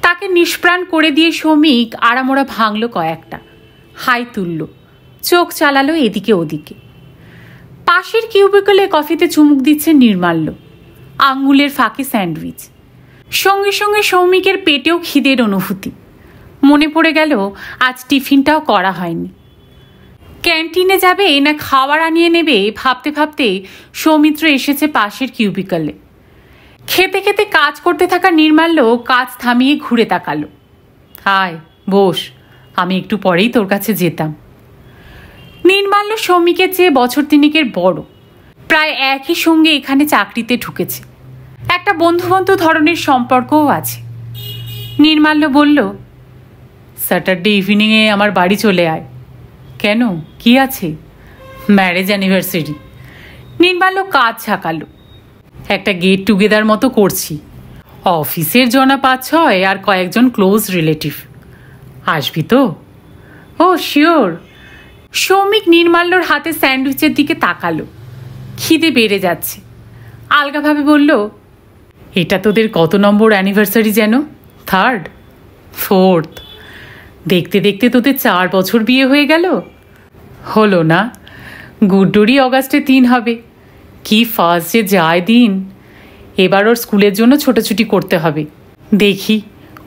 তাকে নিষ্প্রাণ করে দিয়ে সৌমিক আড়ামোড়া ভাঙল কয়েকটা, হাই তুলল, চোখ চালালো এদিকে ওদিকে। পাশের কিউবিকলে কফিতে চুমুক দিচ্ছে নির্মাল্য, আঙ্গুলের ফাঁকে স্যান্ডউইচ। সঙ্গে সঙ্গে সৌমিকের পেটেও খিদের অনুভূতি। মনে পড়ে গেল আজ টিফিনটাও করা হয়নি। ক্যান্টিনে যাবে না খাবার আনিয়ে নেবে ভাবতে ভাবতে সৌমিত্র এসেছে পাশের কিউবিকলে। খেতে খেতে কাজ করতে থাকা নির্মাল্য কাজ থামিয়ে ঘুরে তাকালো। হায় বস, আমি একটু পরেই তোর কাছে যেতাম। নির্মাল্য সৌমিকের চেয়ে বছর তিনেকের বড়, প্রায় একই সঙ্গে এখানে চাকরিতে ঢুকেছে। একটা বন্ধু ধরনের সম্পর্কও আছে। নির্মাল্য বলল, স্যাটারডে ইভিনিংয়ে আমার বাড়ি চলে আয়। কেন, কি আছে? Marriage anniversary. নির্মাল্য কাজ ছাকালো। একটা গেট টুগেদার মতো করছি। অফিসের জনা 5-6 আর কয়েকজন ক্লোজ রিলেটিভ। আসবি তো? ও শিওর। সৌমিক নির্মাল্যর হাতে স্যান্ডউইচের দিকে তাকালো। খিদে বেড়ে যাচ্ছে। আলগাভাবে বলল, এটা তোদের কত নম্বর অ্যানিভার্সারি যেন? 3rd? 4th? দেখতে দেখতে তোদের 4 বছর বিয়ে হয়ে গেল। হলো না, গুড্ডুরই অগাস্টে 3 হবে। কি ফার্স্ট যে যায় দিন। এবার ওর স্কুলের জন্য ছোটাছুটি করতে হবে। দেখি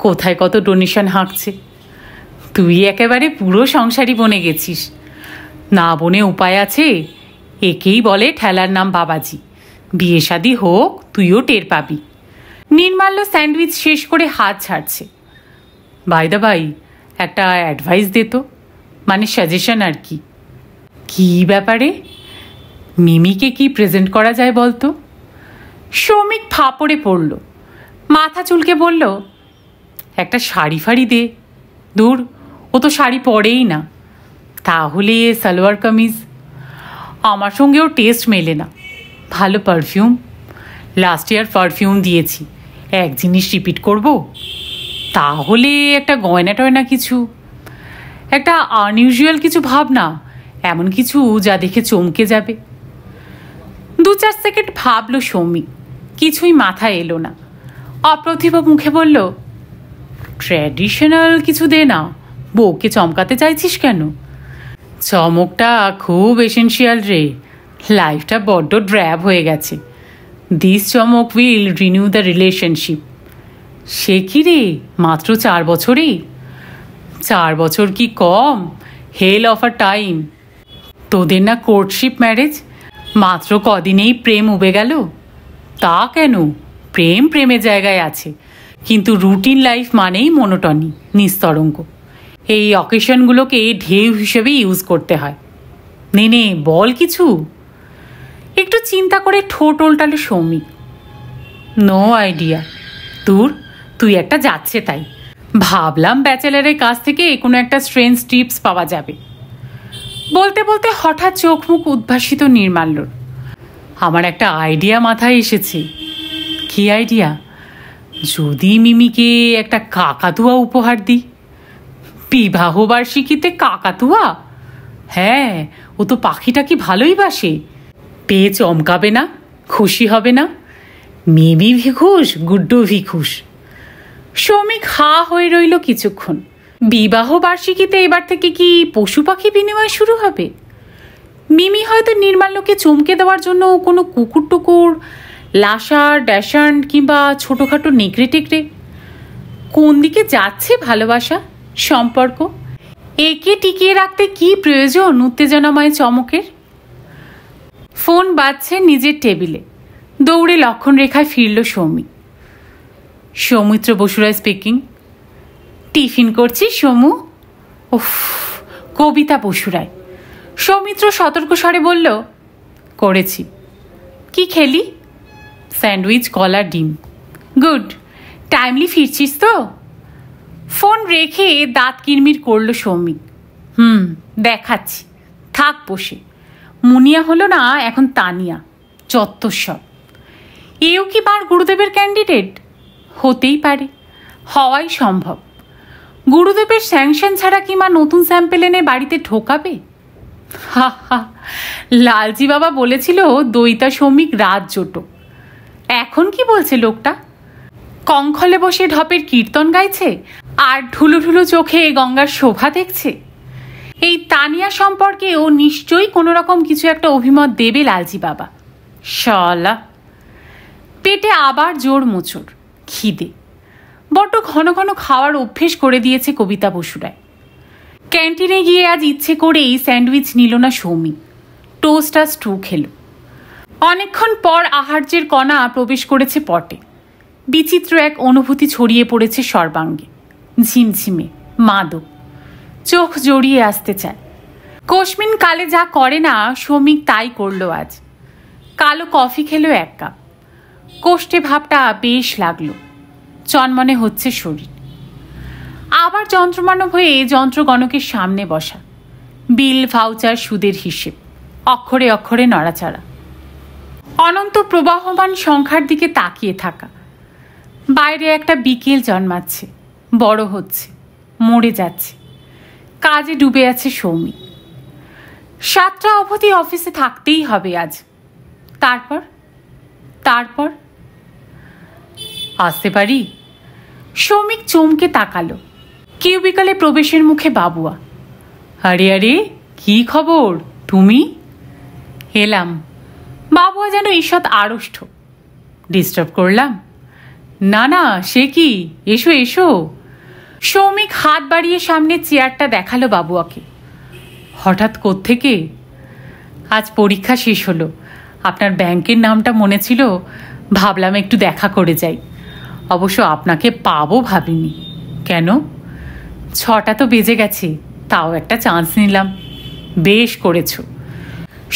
কোথায় কত ডোনেশন হাঁকছে। তুই একেবারে পুরো সংসারী বনে গেছিস। না বনে উপায় আছে? একেই বলে ঠেলার নাম বাবাজি। বিয়ে শাদি হোক, তুইও টের পাবি। নির্মাল্য স্যান্ডউইচ শেষ করে হাত ছাড়ছে। বাই দা বাই, একটা অ্যাডভাইস দে তো, মানে সাজেশন আর কি। কি ব্যাপারে? মিমিকে কি প্রেজেন্ট করা যায় বলতো? সৌমিক ফাপড়ে পড়ল, মাথা চুলকে বলল, একটা শাড়ি ফাড়ি দে। দূর, ও তো শাড়ি পরেই না, তাহলে সালোয়ার কামিজ। আমার সঙ্গে ওর টেস্ট মেলে না। ভালো পারফিউম, লাস্ট ইয়ার পারফিউম দিয়েছি, এক জিনিস রিপিট করব? তাহলে একটা গয়না টয়না কিছু, একটা আনইউজুয়াল কিছু ভাবনা, এমন কিছু যা দেখে চমকে যাবে। 2-4 সেকেন্ড ভাবলো সৌমিক, কিছুই মাথায় এলো না। অপ্রতিভ মুখে বলল, ট্র্যাডিশনাল কিছু দে না, বউকে চমকাতে চাইছিস কেন? চমকটা খুব এসেন্সিয়াল রে, লাইফটা বড্ড ড্র্যাব হয়ে গেছে। দিস চমক উইল রিনিউ দ্য রিলেশনশিপ। সে কি রে, মাত্র 4 বছরেই? 4 বছর কি কম? হেল অফ আ টাইম। তোদের না কোর্টশিপ ম্যারেজ, মাত্র কদিনেই প্রেম উবে গেল? তা কেন, প্রেম প্রেমের জায়গায় আছে, কিন্তু রুটিন লাইফ মানেই মনোটনি, নিস্তরঙ্গ। এই অকেশনগুলোকে ঢেউ হিসেবে ইউজ করতে হয়। নে নে বল কিছু। একটু চিন্তা করে ঠোঁট ওল্টালো সৌমিক। No idea. তুই একটা যাচ্ছে তাই ভাবলাম ব্যাচেলারের কাছ থেকে কোনো একটা স্ট্রেঞ্জ টিপস পাওয়া যাবে। বলতে বলতে হঠাৎ চোখ মুখ উদ্ভাসিত নির্মাল্যর। আমার একটা আইডিয়া মাথায় এসেছে। কি আইডিয়া? যদি মিমিকে একটা কাকাতুয়া উপহার দিই। বিবাহ বার্ষিকীতে কাকাতুয়া? হ্যাঁ, ও তো পাখিটা কি ভালোই বাসে। পেয়ে চমকাবে না? খুশি হবে না? মিমি ভিখুশ, গুড্ডু ভিখুশ। সৌমিক হা হয়ে রইল কিছুক্ষণ। বিবাহ বার্ষিকীতে এবার থেকে কি পশু পাখি বিনিময় শুরু হবে? মিমি হয়তো নির্মাল্যকে চমকে দেওয়ার জন্য কোনো কুকুর টুকুর, লাসার ড্যাশান কিংবা ছোটোখাটো নেকড়ে টেকড়ে। কোন দিকে যাচ্ছে ভালোবাসা, সম্পর্ক? একে টিকিয়ে রাখতে কি প্রয়োজন উত্তেজনাময় চমকের? ফোন বাজছে নিজের টেবিলে। দৌড়ে লক্ষণ রেখায় ফিরল সৌমিক। সৌমিত্র বসুরায় স্পিকিং। টিফিন করছি সমু? উফ, কবিতা বসুরায়। সৌমিত্র সতর্ক স্বরে বলল, করেছি। কি খেলি? স্যান্ডউইচ, কলা, ডিম। গুড, টাইমলি ফিরছিস তো? ফোন রেখে দাঁত কিরমির করল সৌমিক। দেখাচ্ছি, থাক বসে। মুনিয়া হলো না এখন তানিয়া, চত্বর। এও কি বার গুরুদেবের ক্যান্ডিডেট? হতেই পারে, হওয়াই সম্ভব। গুরুদেবের স্যাংশন ছাড়া কি মা নতুন স্যাম্পেল এনে বাড়িতে ঢোকাবে? হা হা, লালজি বাবা বলেছিল দইতা সৌমিক রাত জোটো। এখন কি বলছে লোকটা? কঙ্খলে বসে ঢপের কীর্তন গাইছে আর ঢুলু ঢুলু চোখে গঙ্গার শোভা দেখছে। এই তানিয়া সম্পর্কে ও নিশ্চয়ই কোনো রকম কিছু একটা অভিমত দেবে লালজি বাবা। শালা। পেটে আবার জোর মোচড়, খিদে। বড্ড ঘন ঘন খাওয়ার অভ্যেস করে দিয়েছে কবিতা বসুরায়। ক্যান্টিনে গিয়ে আজ ইচ্ছে করেই স্যান্ডউইচ নিল না সৌমিক, টোস্ট আর স্টু খেল। অনেকক্ষণ পর আহার্যের কণা প্রবেশ করেছে পটে। বিচিত্র এক অনুভূতি ছড়িয়ে পড়েছে সর্বাঙ্গে, ঝিমঝিমে, মাদক। চোখ জড়িয়ে আসতে চায়। কোশমিন কালে যা করে না সৌমিক তাই করলো আজ। কালো কফি খেলো 1 কাপ। কোষ্ঠে ভাবটা বেশ লাগলো, চনমনে হচ্ছে শরীর। আবার যন্ত্রমানব হয়ে যন্ত্রগণকের সামনে বসা। বিল, ভাউচার, সুদের হিসেব, অক্ষরে অক্ষরে নড়াচড়া। অনন্ত প্রবাহমান সংখ্যার দিকে তাকিয়ে থাকা। বাইরে একটা বিকেল জন্মাচ্ছে, বড় হচ্ছে, মরে যাচ্ছে। কাজে ডুবে আছে সৌমিক। 7টা অবধি অফিসে থাকতেই হবে আজ। তারপর আসতে পারি? সৌমিক চমকে তাকালো। কিউবিকালে প্রবেশের মুখে বাবুয়া। আরে আরে, কি খবর? তুমি? এলাম। বাবুয়া যেন ঈষৎ আড়ষ্ট। ডিস্টার্ব করলাম? না না, সে কি, এসো এসো। সৌমিক হাত বাড়িয়ে সামনে চেয়ারটা দেখালো বাবুয়াকে। হঠাৎ কোত্থেকে? আজ পরীক্ষা শেষ হলো, আপনার ব্যাংকের নামটা মনে ছিল, ভাবলাম একটু দেখা করে যাই। অবশ্য আপনাকে পাবো ভাবিনি। কেন? 6টা তো বেজে গেছে, তাও একটা চান্স নিলাম। বেশ করেছো।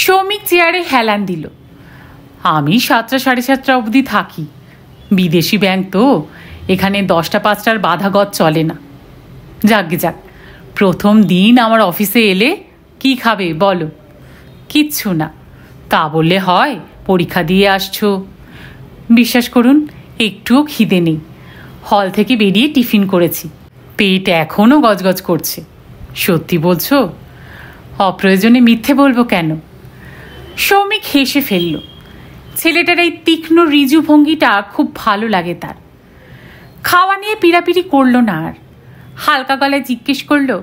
সৌমিক চেয়ারে হেলান দিল। আমি 7টা 7:30 অবধি থাকি। বিদেশি ব্যাংক তো, এখানে 10টা 5টার বাধাগত চলে না। যাক, প্রথম দিন আমার অফিসে এলে কি খাবে বলো? কিচ্ছু না। তা বললে হয়? পরীক্ষা দিয়ে আসছো। বিশ্বাস করুন, একটুও খিদে নেই। হল থেকে বেরিয়ে টিফিন করেছি, পেট এখনও গজগজ করছে। সত্যি বলছো? অপ্রয়োজনে মিথ্যে বলবো কেন? সৌমিক হেসে ফেলল। ছেলেটার এই তীক্ষ্ণ রিজু ভঙ্গিটা খুব ভালো লাগে তার। খাওয়া নিয়ে পিড়াপিড়ি করলো না আর। হালকা গলায় জিজ্ঞেস করলো,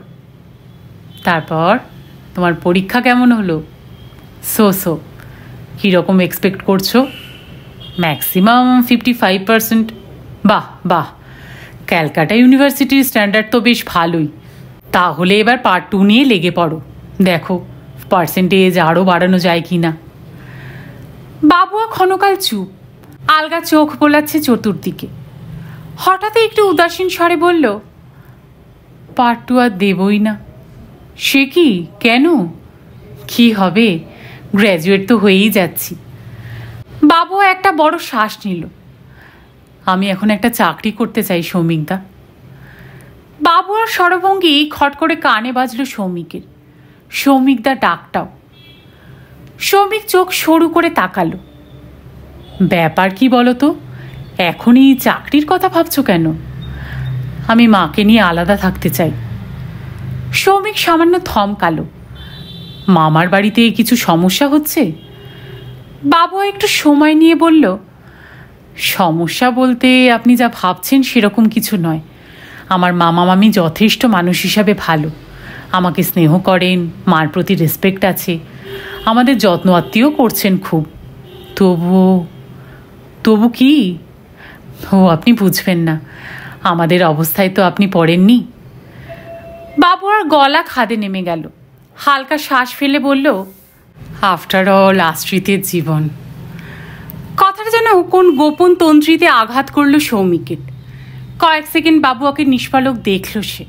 তারপর তোমার পরীক্ষা কেমন হলো? সো কীরকম এক্সপেক্ট করছো? ম্যাক্সিমাম 55%। বাহ বাহ, ক্যালকাটা ইউনিভার্সিটির স্ট্যান্ডার্ড তো বেশ ভালোই। তাহলে এবার পার্ট 2 নিয়ে লেগে পড়ো, দেখো পার্সেন্টেজ আরও বাড়ানো যায় কি না। বাবুয়া ক্ষণকাল চুপ, আলগা চোখ বোলাচ্ছে চতুর্দিকে। হঠাৎ একটু উদাসীন স্বরে বলল, পার্ট 2 আর দেবই না। সে কি, কেন? কি হবে, গ্র্যাজুয়েট তো হয়েই যাচ্ছি। বাবু একটা বড় শ্বাস নিল। আমি এখন একটা চাকরি করতে চাই সৌমিকদা। বাবু আর স্বরভঙ্গি খট করে কানে বাজল সৌমিকের। সৌমিকদা ডাকটাও। সৌমিক চোখ সরু করে তাকালো। ব্যাপার কি বলো তো, এখনই চাকরির কথা ভাবছো কেন? আমি মাকে নিয়ে আলাদা থাকতে চাই। সৌমিক সামান্য থমকালো। মামার বাড়িতে কিছু সমস্যা হচ্ছে? বাবু একটু সময় নিয়ে বলল, সমস্যা বলতে আপনি যা ভাবছেন সেরকম কিছু নয়। আমার মামা মামি যথেষ্ট মানুষ হিসাবে ভালো, আমাকে স্নেহ করেন, মার প্রতি রেসপেক্ট আছে, আমাদের যত্ন আত্মীয় করছেন খুব। তবু কি? ও আপনি বুঝবেন না, আমাদের অবস্থায় তো আপনি পড়েননি। বাবু আর গলা খাদে নেমে গেল। হালকা শ্বাস ফেলে বলল, আফটার অল আশ্রিতের জীবন। কথাটা যেন কোন গোপন তন্ত্রীতে আঘাত করল সৌমিকের। কয়েক সেকেন্ড বাবুয়াকে নিষ্পালক দেখল সে।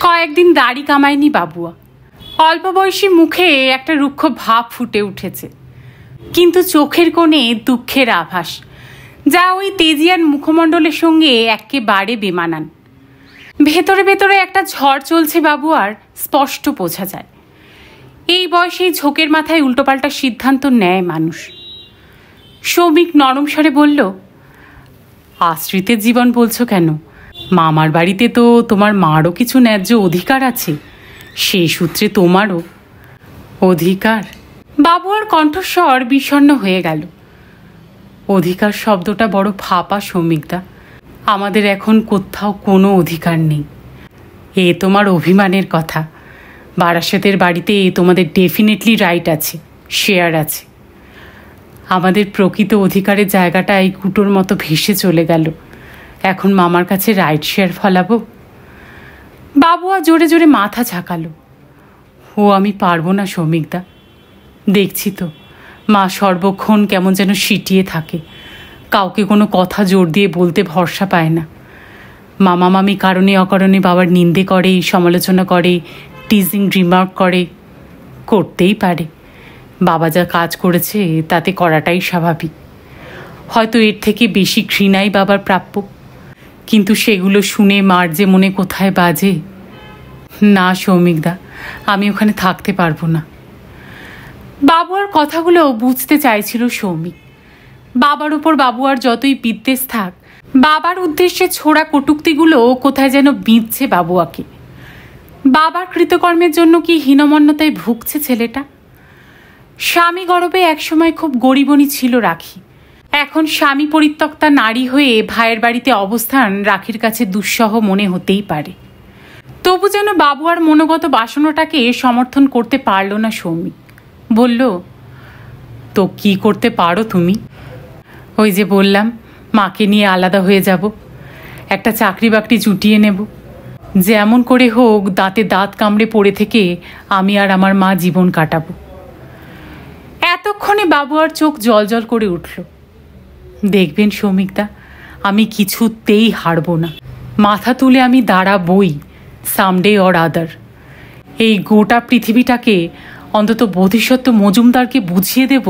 কয়েকদিন দাড়ি কামায়নি বাবুয়া। অল্প বয়সী মুখে একটা রুক্ষ ভাব ফুটে উঠেছে, কিন্তু চোখের কোণে দুঃখের আভাস, যা ওই তেজিয়ার মুখমণ্ডলের সঙ্গে একেবারে বেমানান। ভেতরে ভেতরে একটা ঝড় চলছে বাবুয়ার, স্পষ্ট বোঝা যায়। এই বয়সেই ঝোঁকের মাথায় উল্টোপাল্টা সিদ্ধান্ত নেয় মানুষ। সৌমিক নরম স্বরে বলল, আশ্রিতের জীবন বলছো কেন? মামার বাড়িতে তো তোমার মারও কিছু ন্যায্য অধিকার আছে, সেই সূত্রে তোমারও অধিকার। বাবুয়ার কণ্ঠস্বর বিষণ্ণ হয়ে গেল। অধিকার শব্দটা বড় ফাঁপা সৌমিকদা। আমাদের এখন কোথাও কোনো অধিকার নেই। এ তোমার অভিমানের কথা। বারাসতের বাড়িতে তোমাদের ডেফিনেটলি রাইট আছে, শেয়ার আছে। আমাদের প্রকৃত অধিকারের জায়গাটা এই কুটোর মতো ভেসে চলে গেল। এখন মামার কাছে রাইট শেয়ার ফলাবো? বাবুয়া জোরে জোরে মাথা ঝাঁকালো। ও আমি পারবো না সৌমিকদা। দেখছি তো মা সর্বক্ষণ কেমন যেন সিটিয়ে থাকে, কাউকে কোনো কথা জোর দিয়ে বলতে ভরসা পায় না। মামা মামি কারণে অকারণে বাবার নিন্দে করে, সমালোচনা করে, টিজিং রিমার্ক করে। করতেই পারে, বাবা যা কাজ করেছে তাতে করাটাই স্বাভাবিক। হয়তো এর থেকে বেশি ঘৃণাই বাবার প্রাপ্য, কিন্তু সেগুলো শুনে মার যে মনে কোথায় বাজে। না সৌমিকদা, আমি ওখানে থাকতে পারবো না। বাবুয়ার কথাগুলো বুঝতে চাইছিল সৌমিক। বাবার উপর বাবুয়ার যতই বিদ্বেষ থাক, বাবার উদ্দেশ্যে ছোড়া কটূক্তিগুলো কোথায় যেন বিঁধছে বাবুয়াকে। বাবার কৃতকর্মের জন্য কি হীনমন্যতায় ভুগছে ছেলেটা? স্বামী গর্বে একসময় খুব গরিবনী ছিল রাখি। এখন স্বামী পরিত্যক্তা নারী হয়ে ভাইয়ের বাড়িতে অবস্থান রাখির কাছে দুঃসহ মনে হতেই পারে। তবু যেন বাবুয়ার মনোগত বাসনাটাকে সমর্থন করতে পারল না সৌমিক। বলল, তো কি করতে পারো তুমি? ওই যে বললাম, মাকে নিয়ে আলাদা হয়ে যাব, একটা চাকরি বাকরি জুটিয়ে নেব, যেমন করে হোক দাঁতে দাঁত কামড়ে পড়ে থেকে আমি আর আমার মা জীবন কাটাবো। এতক্ষণে বাবুয়ার চোখ জল করে উঠল। দেখবেন সৌমিকদা, আমি কিছুতেই হারবো না। মাথা তুলে আমি দাঁড়াবই, সামডে অর আদার। এই গোটা পৃথিবীটাকে অন্তত বোধিসত্ত্ব মজুমদারকে বুঝিয়ে দেব,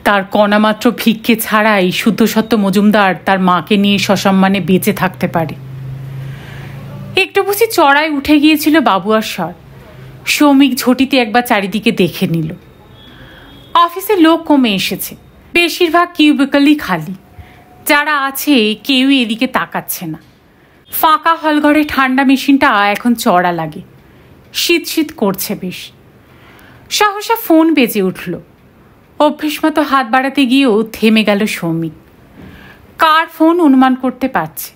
তার কণামাত্র ভিক্ষে ছাড়াই শুদ্ধসত্ত্ব মজুমদার তার মাকে নিয়ে সসম্মানে বেঁচে থাকতে পারে। একটু বুঝি চড়ায় উঠে গিয়েছিল বাবুয়ার স্বর। সৌমিক ঝটিতে একবার চারিদিকে দেখে নিল। অফিসে লোক কমে এসেছে, বেশিরভাগ কিউবিকলই খালি। যারা আছে কেউই এদিকে তাকাচ্ছে না। ফাঁকা হলঘরে ঠান্ডা মেশিনটা এখন চড়া লাগে, শীত শীত করছে বেশ। সহসা ফোন বেজে উঠল। অভ্যেস মতো হাত বাড়াতে গিয়েও থেমে গেল সৌমিক। কার ফোন অনুমান করতে পারছে।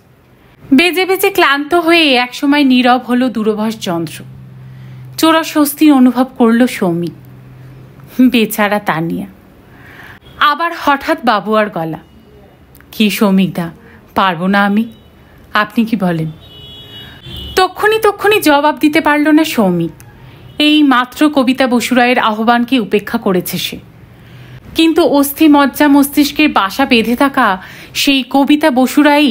বেজে বেজে ক্লান্ত হয়ে একসময় নীরব হলো দূরভাষ যন্ত্র। চোরা স্বস্তি অনুভব করল সৌমিক। বেচারা তানিয়া। আবার হঠাৎ বাবুয়ার গলা, কি সৌমিকদা, পারবো না আমি, আপনি কি বলেন? তক্ষুনি জবাব দিতে পারল না সৌমিক। এই মাত্র কবিতা বসুরায়ের আহ্বানকে উপেক্ষা করেছে সে। কিন্তু অস্থি মজ্জা মস্তিষ্কের বাসা বেঁধে থাকা সেই কবিতা বসুরাই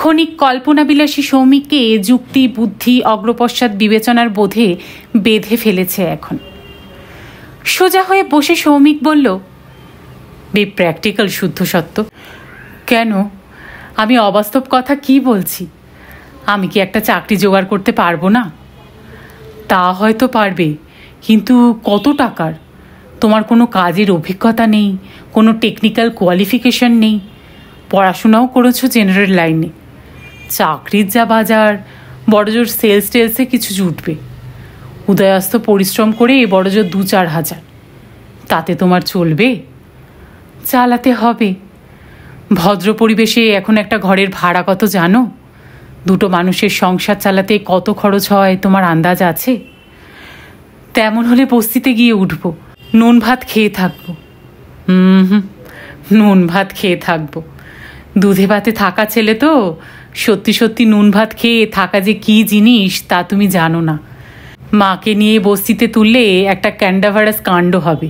ক্ষণিক কল্পনাবিলাসী সৌমিককে যুক্তি বুদ্ধি অগ্রপশ্চাৎ বিবেচনার বোধে বেঁধে ফেলেছে এখন। সোজা হয়ে বসে সৌমিক বলল, বে প্র্যাকটিক্যাল শুদ্ধ সত্য। কেন, আমি অবাস্তব কথা কি বলছি? আমি কি একটা চাকরি জোগাড় করতে পারবো না? তা হয়তো পারবে, কিন্তু কত টাকার? তোমার কোনো কাজের অভিজ্ঞতা নেই, কোনো টেকনিক্যাল কোয়ালিফিকেশন নেই, পড়াশোনাও করেছো জেনারেল লাইনে। চাকরির যা বাজার, বড়জোর সেলস টেলসে কিছু জুটবে। উদয়াস্ত পরিশ্রম করে বড়জোর 2-4 হাজার, তাতে তোমার চলবে? চালাতে হবে। ভদ্র পরিবেশে এখন একটা ঘরের ভাড়া কত জানো? 2 মানুষের সংসার চালাতে কত খরচ হয় তোমার আন্দাজ আছে? তেমন হলে বস্তিতে গিয়ে উঠবো, নুন ভাত খেয়ে থাকবো। নুন ভাত খেয়ে থাকবো? দুধে ভাতে থাকা ছেলে তো, সত্যি সত্যি নুন ভাত খেয়ে থাকা যে কি জিনিস তা তুমি জানো না। মাকে নিয়ে বস্তিতে তুললে একটা ক্যান্ডাভারাস কাণ্ড হবে।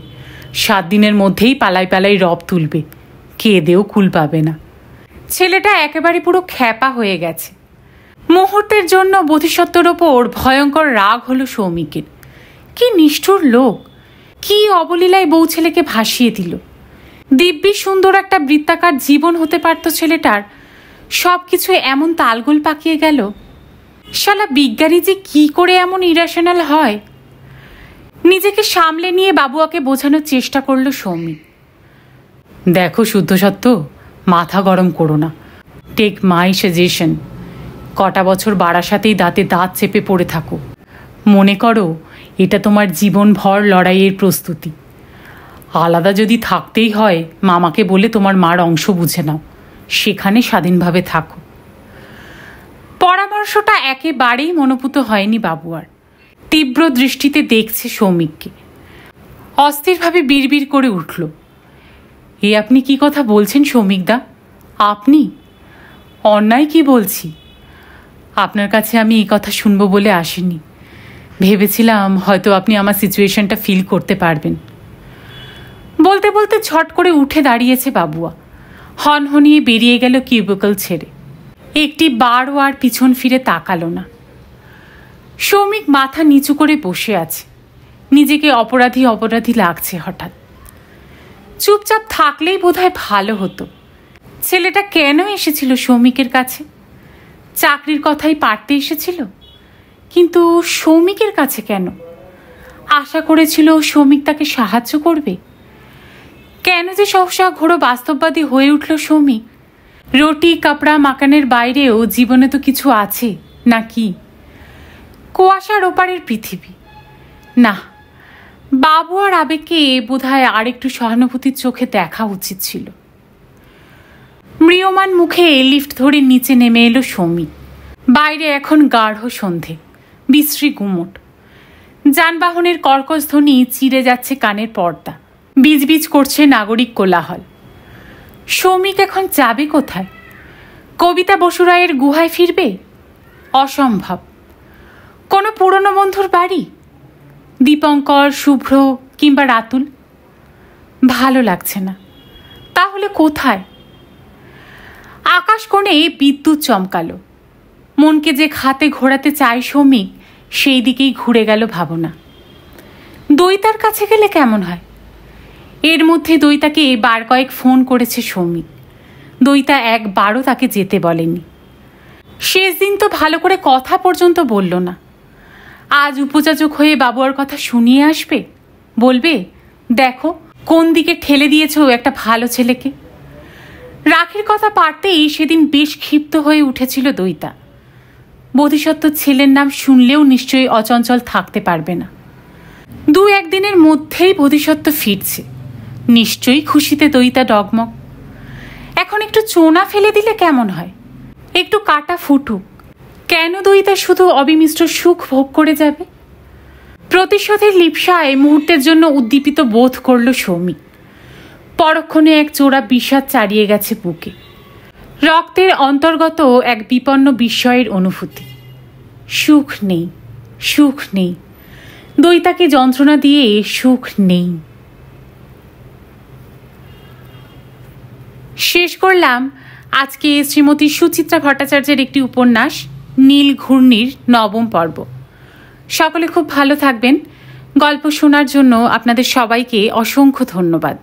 7 দিনের মধ্যেই পালাই পালাই রব তুলবে, কেঁদেও কুল পাবে না। ছেলেটা একেবারে পুরো খ্যাপা হয়ে গেছে। মুহূর্তের জন্য বোধিসত্ত্বর ওপর ভয়ঙ্কর রাগ হলো সৌমিকের। কি নিষ্ঠুর লোক, কি অবলীলায় বউ ছেলেকে ভাসিয়ে দিল। দিব্যি সুন্দর একটা বৃত্তাকার জীবন হতে পারত ছেলেটার, সব কিছু এমন তালগোল পাকিয়ে গেল। শালা বিজ্ঞানী যে কি করে এমন ইরেশনাল হয়। নিজেকে সামলে নিয়ে বাবুয়াকে বোঝানোর চেষ্টা করলো সৌমিক। দেখো শুদ্ধ সত্য, মাথা গরম করো না। টেক মাই সাজেশন, কটা বছর বারাসাতেই দাঁতে দাঁত চেপে পড়ে থাকো। মনে করো এটা তোমার জীবনভর লড়াইয়ের প্রস্তুতি। আলাদা যদি থাকতেই হয়, মামাকে বলে তোমার মার অংশ বুঝে নাও, সেখানে স্বাধীনভাবে থাকো। পরামর্শটা একেবারেই মনোপুত হয়নি বাবুয়ার। তীব্র দৃষ্টিতে দেখছে সৌমিককে। অস্থিরভাবে বিড়বিড় করে উঠল, এ আপনি কি কথা বলছেন সৌমিকদা? আপনি? অন্যায় কি বলছি? আপনার কাছে আমি এই কথা শুনবো বলে আসিনি। ভেবেছিলাম হয়তো আপনি আমার সিচুয়েশনটা ফিল করতে পারবেন। বলতে বলতে ছট করে উঠে দাঁড়িয়েছে বাবুয়া। হনহনিয়ে বেরিয়ে গেল কিউবিকল ছেড়ে। একটি বারও আর পিছন ফিরে তাকালো না। সৌমিক মাথা নিচু করে বসে আছে। নিজেকে অপরাধী অপরাধী লাগছে হঠাৎ। চুপচাপ থাকলেই বোধহয় ভালো হতো। ছেলেটা কেন এসেছিল সৌমিকের কাছে? চাকরির কথাই পারতে এসেছিল, কিন্তু সৌমিকের কাছে কেন? আশা করেছিল সৌমিক তাকে সাহায্য করবে। কেন যে সহসা ঘোড়ো বাস্তববাদী হয়ে উঠল সৌমিক? রুটি কাপড়া মাকানের বাইরেও জীবনে তো কিছু আছে নাকি? কুয়াশার ওপারের পৃথিবী না। বাবু আর আবেগকে বোধহয় আর একটু সহানুভূতির চোখে দেখা উচিত ছিল। ম্রিয়মান মুখে লিফট ধরে নিচে নেমে এলো সৌমিক। বাইরে এখন গাঢ় সন্ধে, বিশ্রী গুমট। যানবাহনের কর্কশ ধ্বনি চিরে যাচ্ছে কানের পর্দা। বিজবিজ করছে নাগরিক কোলাহল। সৌমিক এখন যাবে কোথায়? কবিতা বসুরায়ের গুহায় ফিরবে? অসম্ভব। কোনো পুরনো বন্ধুর বাড়ি? দীপঙ্কর, শুভ্র কিংবা রাতুল? ভালো লাগছে না। তাহলে কোথায়? আকাশ কোণে বিদ্যুৎ চমকালো। মনকে যে খাতে ঘোরাতে চায় সৌমিক, সেই দিকেই ঘুরে গেল ভাবনা। দইতার কাছে গেলে কেমন হয়? এর মধ্যে দইতাকে বার কয়েক ফোন করেছে সৌমিক। দইতা একবারও তাকে যেতে বলেনি। শেষ দিন তো ভালো করে কথা পর্যন্ত বলল না। আজ উপযাচক হয়ে বাবুয়ার কথা শুনিয়ে আসবে, বলবে দেখো কোন দিকে ঠেলে দিয়েছো একটা ভালো ছেলেকে। রাখির কথা পারতেই সেদিন বেশ ক্ষিপ্ত হয়ে উঠেছিল দইতা। বোধিসত্ত্ব ছেলের নাম শুনলেও নিশ্চয়ই অচঞ্চল থাকতে পারবে না। 2-1 দিনের মধ্যেই বোধিসত্ত্ব ফিরছে, নিশ্চয়ই খুশিতে দইতা ডগমগ। এখন একটু চোনা ফেলে দিলে কেমন হয়? একটু কাটা ফুটুক, কেন দইতা শুধু অবিমিশ্র সুখ ভোগ করে যাবে? প্রতিশোধের লিপ্সায় মুহূর্তের জন্য উদ্দীপিত বোধ করল সৌমিক। পরক্ষণে এক চোরা বিষাদ চারিয়ে গেছে বুকে। রক্তের অন্তর্গত এক বিপন্ন বিস্ময়ের অনুভূতি। সুখ নেই, সুখ নেই, দইতাকে যন্ত্রণা দিয়ে সুখ নেই। শেষ করলাম আজকে শ্রীমতী সুচিত্রা ভট্টাচার্যের একটি উপন্যাস নীল ঘূর্ণির 9ম পর্ব। সকলে খুব ভালো থাকবেন। গল্প শোনার জন্য আপনাদের সবাইকে অসংখ্য ধন্যবাদ।